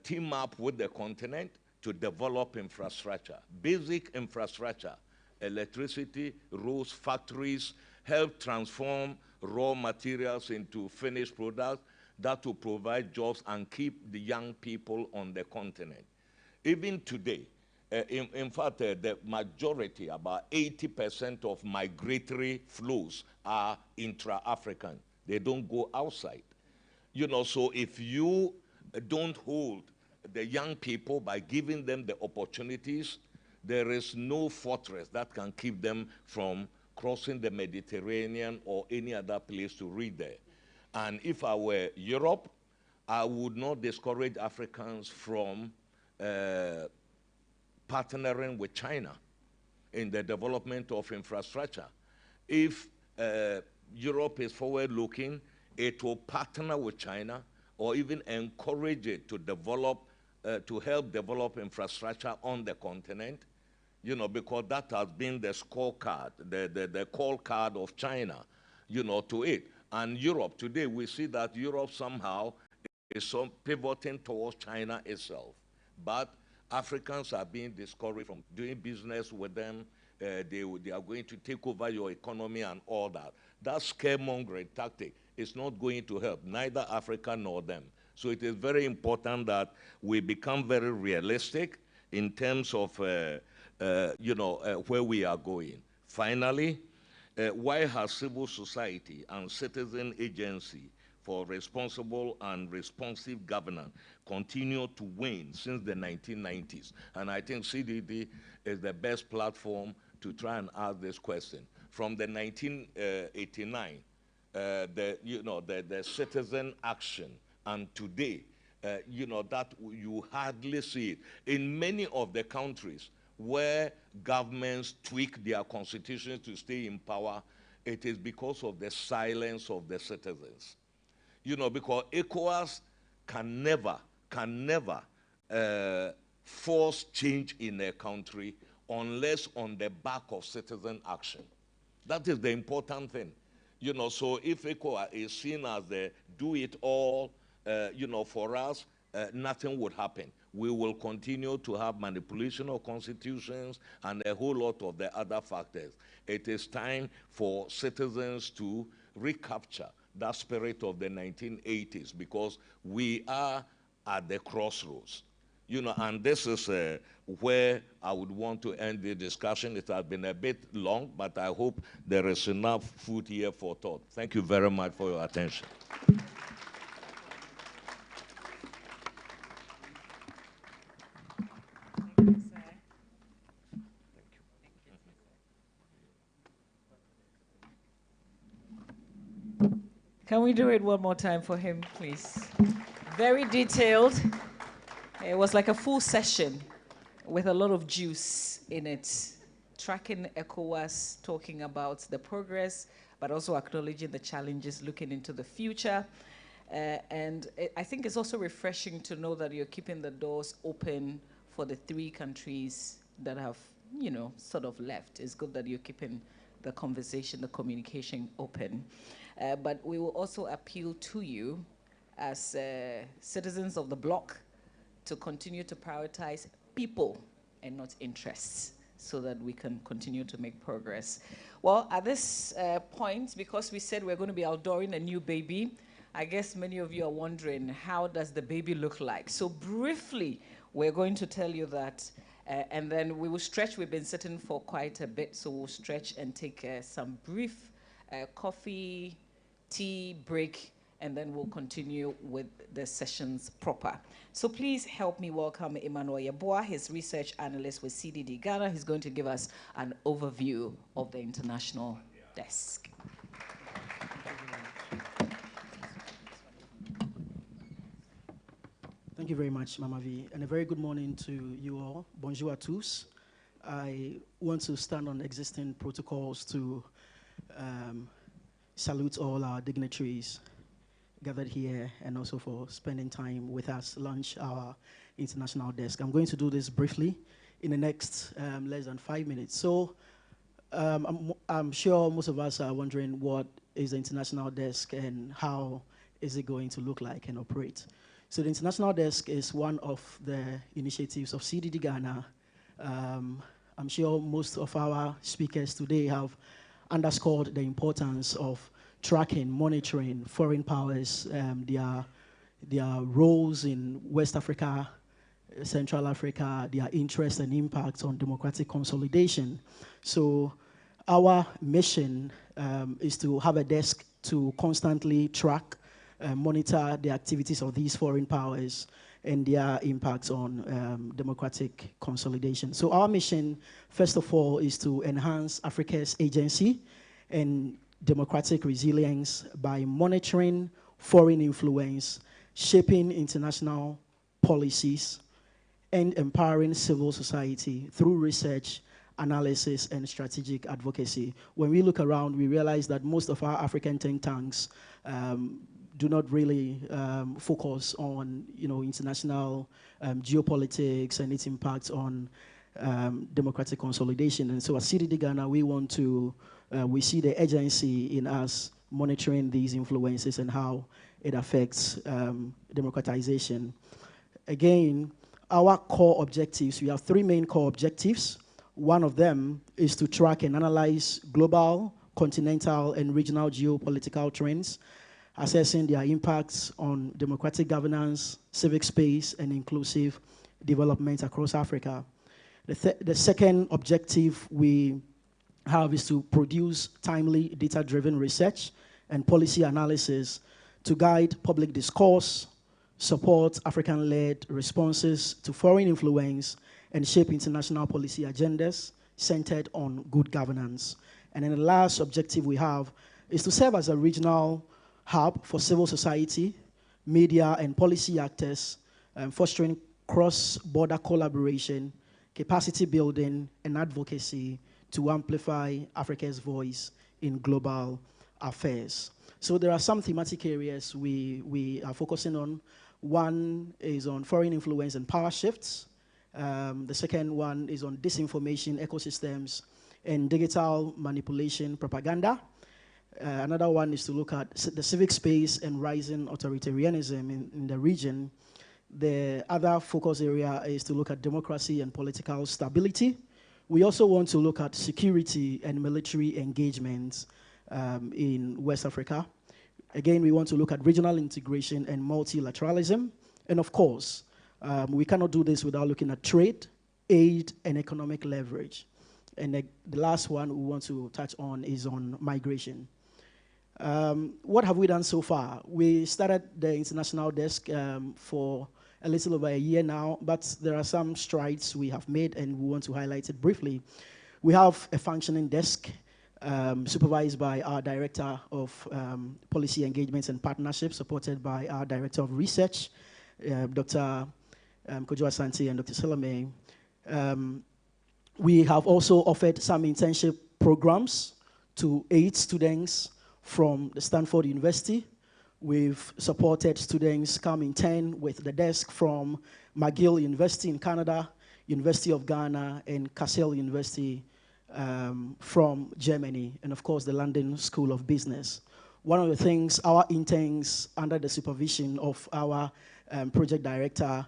team up with the continent to develop infrastructure, basic infrastructure, electricity, roads, factories, help transform raw materials into finished products that will provide jobs and keep the young people on the continent. Even today, in fact, the majority, about 80% of migratory flows are intra-African. They don't go outside. So if you don't hold the young people by giving them the opportunities, there is no fortress that can keep them from crossing the Mediterranean or any other place to reach there. And if I were Europe, I would not discourage Africans from partnering with China in the development of infrastructure. If Europe is forward-looking, it will partner with China or even encourage it to develop, to help develop infrastructure on the continent, because that has been the scorecard, the call card of China, to it. And Europe, today we see that Europe somehow is pivoting towards China itself. But Africans are being discouraged from doing business with them. They are going to take over your economy and all that. That scaremongering tactic is not going to help neither Africa nor them. So it is very important that we become very realistic in terms of where we are going. Finally, why has civil society and citizen agency for responsible and responsive governance continued to wane since the 1990s? And I think CDD is the best platform to try and ask this question. From the 1989, the citizen action, and today, that you hardly see it. In many of the countries where governments tweak their constitutions to stay in power, it is because of the silence of the citizens. Because ECOWAS can never force change in a country unless on the back of citizen action. That is the important thing. So if ECOWAS is seen as the do-it-all, for us, nothing would happen. We will continue to have manipulation of constitutions and a whole lot of the other factors. It is time for citizens to recapture that spirit of the 1980s, because we are at the crossroads. And this is where I would want to end the discussion. It has been a bit long, but I hope there is enough food here for thought. Thank you very much for your attention. Can we do it one more time for him, please? Very detailed. It was like a full session with a lot of juice in it. Tracking ECOWAS, talking about the progress, but also acknowledging the challenges, looking into the future. I think it's also refreshing to know that you're keeping the doors open for the 3 countries that have, sort of left. It's good that you're keeping the conversation, the communication open. But we will also appeal to you as citizens of the bloc to continue to prioritize people and not interests so that we can continue to make progress. Well, at this point, because we said we're going to be outdooring a new baby, I guess many of you are wondering, how does the baby look like? So briefly, we're going to tell you that, and then we will stretch. We've been sitting for quite a bit, so we'll stretch and take some brief coffee, tea break, and then we'll continue with the sessions proper. So please help me welcome Emmanuel Yeboah, his research analyst with CDD-Ghana. He's going to give us an overview of the international desk. Thank you very much, Mama V, and a very good morning to you all. Bonjour à tous. I want to stand on existing protocols to salute all our dignitaries gathered here and also for spending time with us, launch our international desk. I'm going to do this briefly in the next less than 5 minutes. So I'm sure most of us are wondering what is the international desk and how is it going to look like and operate. So the international desk is one of the initiatives of CDD-Ghana. I'm sure most of our speakers today have underscored the importance of tracking, monitoring foreign powers, their roles in West Africa, Central Africa, their interest and impact on democratic consolidation. So our mission is to have a desk to constantly track, monitor the activities of these foreign powers and their impacts on democratic consolidation. So our mission, first of all, is to enhance Africa's agency and democratic resilience by monitoring foreign influence, shaping international policies, and empowering civil society through research, analysis, and strategic advocacy. When we look around, we realize that most of our African think tanks do not really focus on, international geopolitics and its impact on democratic consolidation. And so at CDD-Ghana, we see the agency in us monitoring these influences and how it affects democratization. Again, our core objectives, we have 3 main core objectives. One of them is to track and analyze global, continental, and regional geopolitical trends, assessing their impacts on democratic governance, civic space, and inclusive development across Africa. The second objective we have is to produce timely data-driven research and policy analysis to guide public discourse, support African-led responses to foreign influence, and shape international policy agendas centered on good governance. And then the last objective we have is to serve as a regional hub for civil society, media, and policy actors, fostering cross-border collaboration, capacity building, and advocacy to amplify Africa's voice in global affairs. So there are some thematic areas we are focusing on. One is on foreign influence and power shifts. The second one is on disinformation ecosystems and digital manipulation propaganda. Another one is to look at the civic space and rising authoritarianism in the region. The other focus area is to look at democracy and political stability. We also want to look at security and military engagements in West Africa. Again, we want to look at regional integration and multilateralism. And of course, we cannot do this without looking at trade, aid, and economic leverage. And the last one we want to touch on is on migration. What have we done so far? We started the international desk for a little over a year now, but there are some strides we have made and we want to highlight it briefly. We have a functioning desk. supervised by our Director of Policy Engagements and Partnerships, supported by our Director of Research, Dr. Kojo Asante and Dr. Salome. We have also offered some internship programs to 8 students from the Stanford University. We've supported students come intern with the desk from McGill University in Canada, University of Ghana, and Kassel University from Germany, and of course the London School of Business. One of the things our interns, under the supervision of our project director,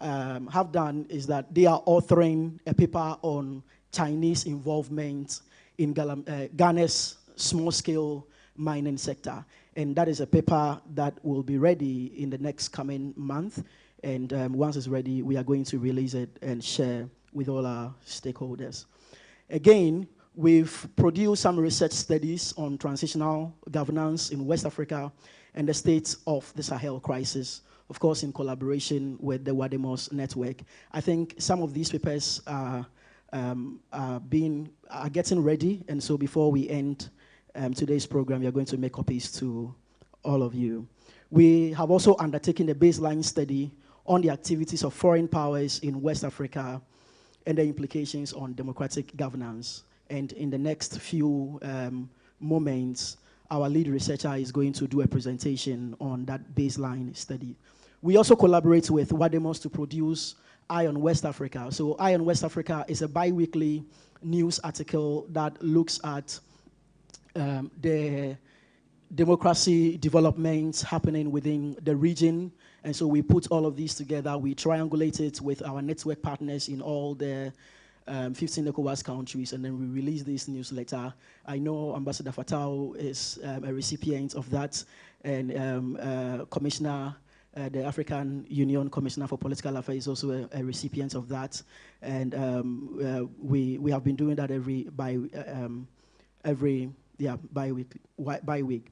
have done is that they are authoring a paper on Chinese involvement in Ghana's small-scale mining sector. And that is a paper that will be ready in the next coming month. And once it's ready, we are going to release it and share with all our stakeholders. Again, we've produced some research studies on transitional governance in West Africa and the state of the Sahel crisis, of course, in collaboration with the Wademos Network. I think some of these papers are getting ready, and so before we end today's program, we are going to make copies to all of you. We have also undertaken a baseline study on the activities of foreign powers in West Africa and the implications on democratic governance. And in the next few moments, our lead researcher is going to do a presentation on that baseline study. We also collaborate with Wademos to produce Eye on West Africa. So Eye on West Africa is a bi-weekly news article that looks at the democracy developments happening within the region. And so we put all of these together. We triangulate it with our network partners in all the 15 ECOWAS countries, and then we release this newsletter. I know Ambassador Fatau is a recipient of that, and Commissioner, the African Union Commissioner for Political Affairs is also a recipient of that. And we have been doing that by week.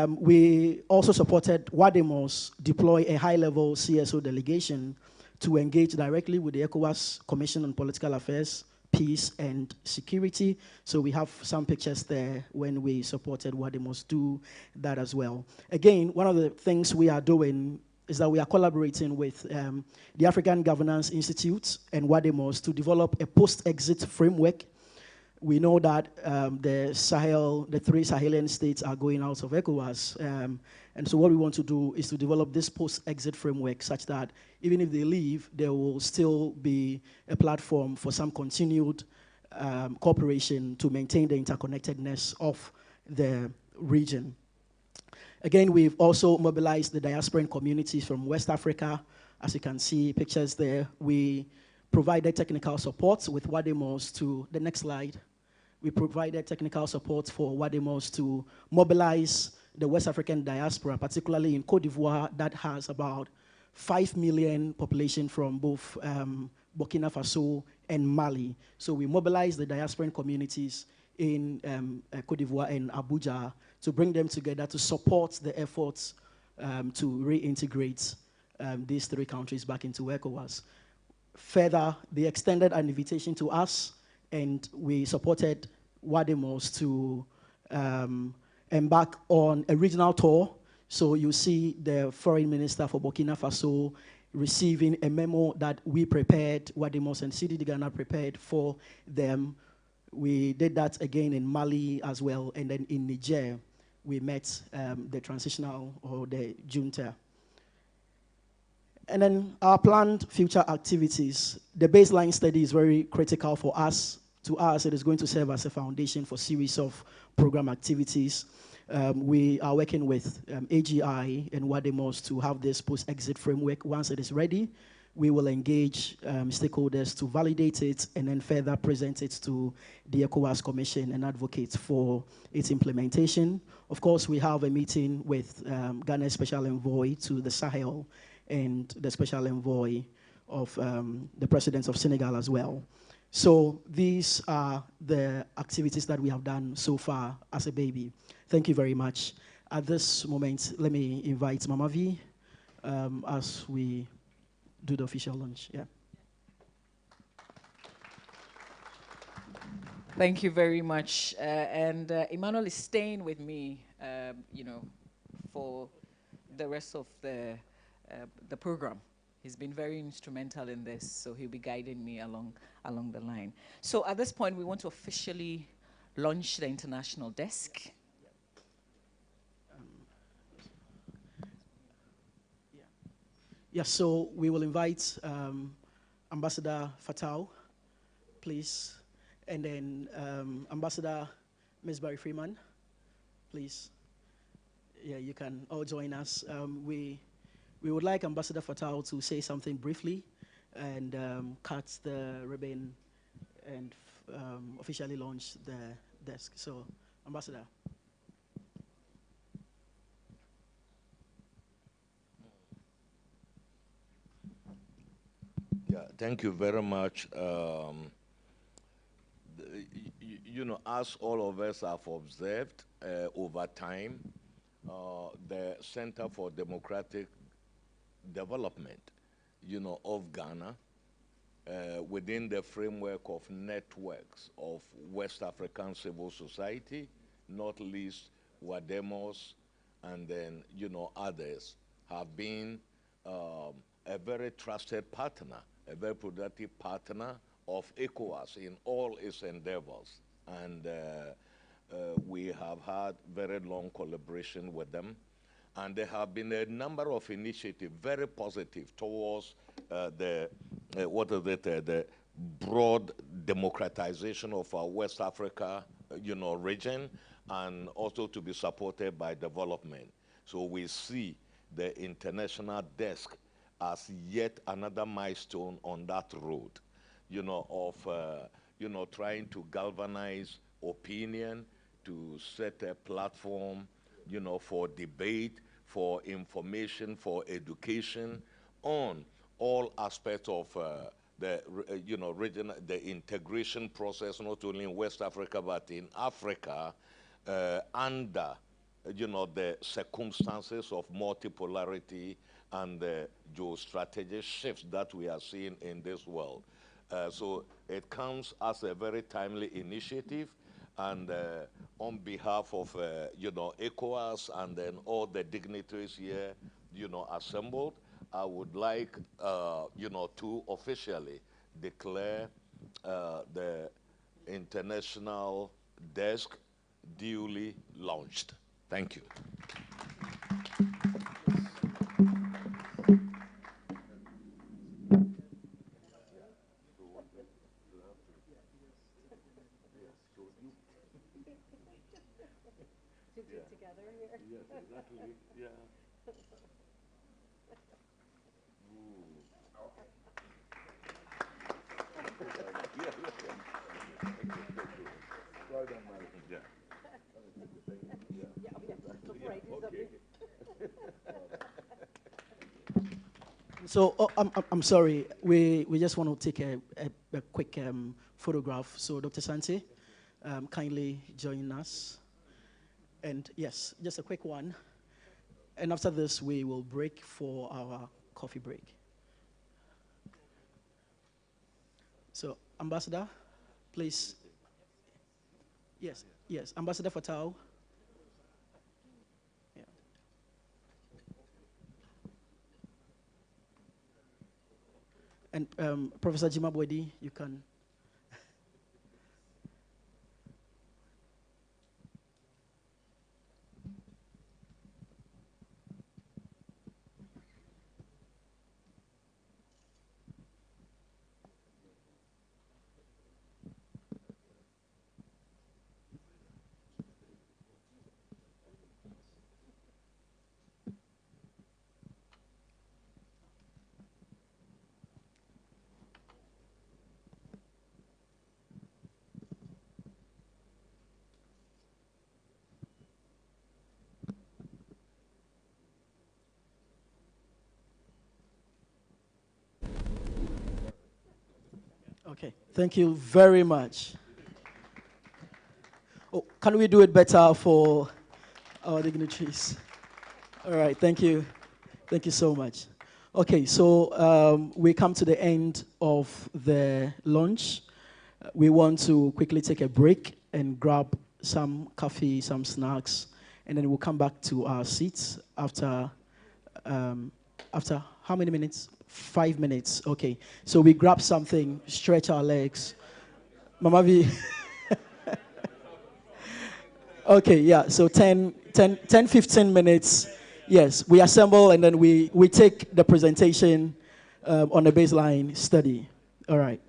We also supported Wademos deploy a high-level CSO delegation to engage directly with the ECOWAS Commission on Political Affairs, Peace and Security. So we have some pictures there when we supported Wademos do that as well. Again, one of the things we are doing is that we are collaborating with the African Governance Institute and Wademos to develop a post-exit framework. We know that the 3 Sahelian states are going out of ECOWAS. And so what we want to do is to develop this post-exit framework such that even if they leave, there will still be a platform for some continued cooperation to maintain the interconnectedness of the region. Again, we've also mobilized the diasporan communities from West Africa. As you can see, pictures there. We provided technical support with Wademos to, the next slide. We provided technical support for Wademos to mobilize the West African diaspora, particularly in Côte d'Ivoire, that has about 5 million population from both Burkina Faso and Mali. So we mobilized the diasporan communities in Côte d'Ivoire and Abuja to bring them together to support the efforts to reintegrate these 3 countries back into ECOWAS. Further, they extended an invitation to us, and we supported Wademos to embark on a regional tour. So you see the foreign minister for Burkina Faso receiving a memo that we prepared, Wademos and CDD-Ghana prepared for them. We did that again in Mali as well, and then in Niger, we met the transitional or the junta. And then our planned future activities. The baseline study is very critical for us. To us, it is going to serve as a foundation for a series of program activities. We are working with AGI and Wademos to have this post-exit framework. Once it is ready, we will engage stakeholders to validate it and then further present it to the ECOWAS Commission and advocate for its implementation. Of course, we have a meeting with Ghana's Special Envoy to the Sahel and the Special Envoy of the President of Senegal as well. So these are the activities that we have done so far as a baby. Thank you very much. At this moment, let me invite Mama V as we do the official launch. Yeah. Thank you very much. And Emmanuel is staying with me, for the rest of the program. He's been very instrumental in this, so he'll be guiding me along the line. So at this point, we want to officially launch the international desk. Yes, so we will invite Ambassador Fatau, please, and then Ambassador Ms. Barry Freeman, please. Yeah, you can all join us. We would like Ambassador Fatau to say something briefly and cut the ribbon and officially launch the desk. So, Ambassador. Yeah, thank you very much. As all of us have observed over time, the Center for Democratic Development, of Ghana, within the framework of networks of West African civil society, not least WADEMOS, and then, others, have been a very trusted partner, a very productive partner of ECOWAS in all its endeavors. And we have had very long collaboration with them. And there have been a number of initiatives, very positive, towards the broad democratization of our West Africa, region, and also to be supported by development. So we see the international desk as yet another milestone on that road, of trying to galvanize opinion, to set a platform, for debate, for information, for education on all aspects of the integration process, not only in West Africa, but in Africa, under, the circumstances of multipolarity and the geostrategic shifts that we are seeing in this world. So it comes as a very timely initiative, and on behalf of, ECOWAS and then all the dignitaries here, assembled, I would like, to officially declare the international desk duly launched. Thank you. Together here. Yes, exactly. Yeah. So I'm sorry, we just want to take a quick photograph. So Dr. Santi, kindly join us. And yes, just a quick one. And after this, we will break for our coffee break. So Ambassador, please. Yes, yes, Ambassador Fatau. Yeah. And Professor Jimabwedi, you can. Okay, thank you very much. Oh, can we do it better for our dignitaries? All right, thank you. Thank you so much. Okay, so we come to the end of the launch. We want to quickly take a break and grab some coffee, some snacks, and then we'll come back to our seats after how many minutes? 5 minutes. Okay. So we grab something, stretch our legs. Mama V. Okay, yeah. So 10, 15 minutes. Yes, we assemble and then we take the presentation on the baseline study. All right.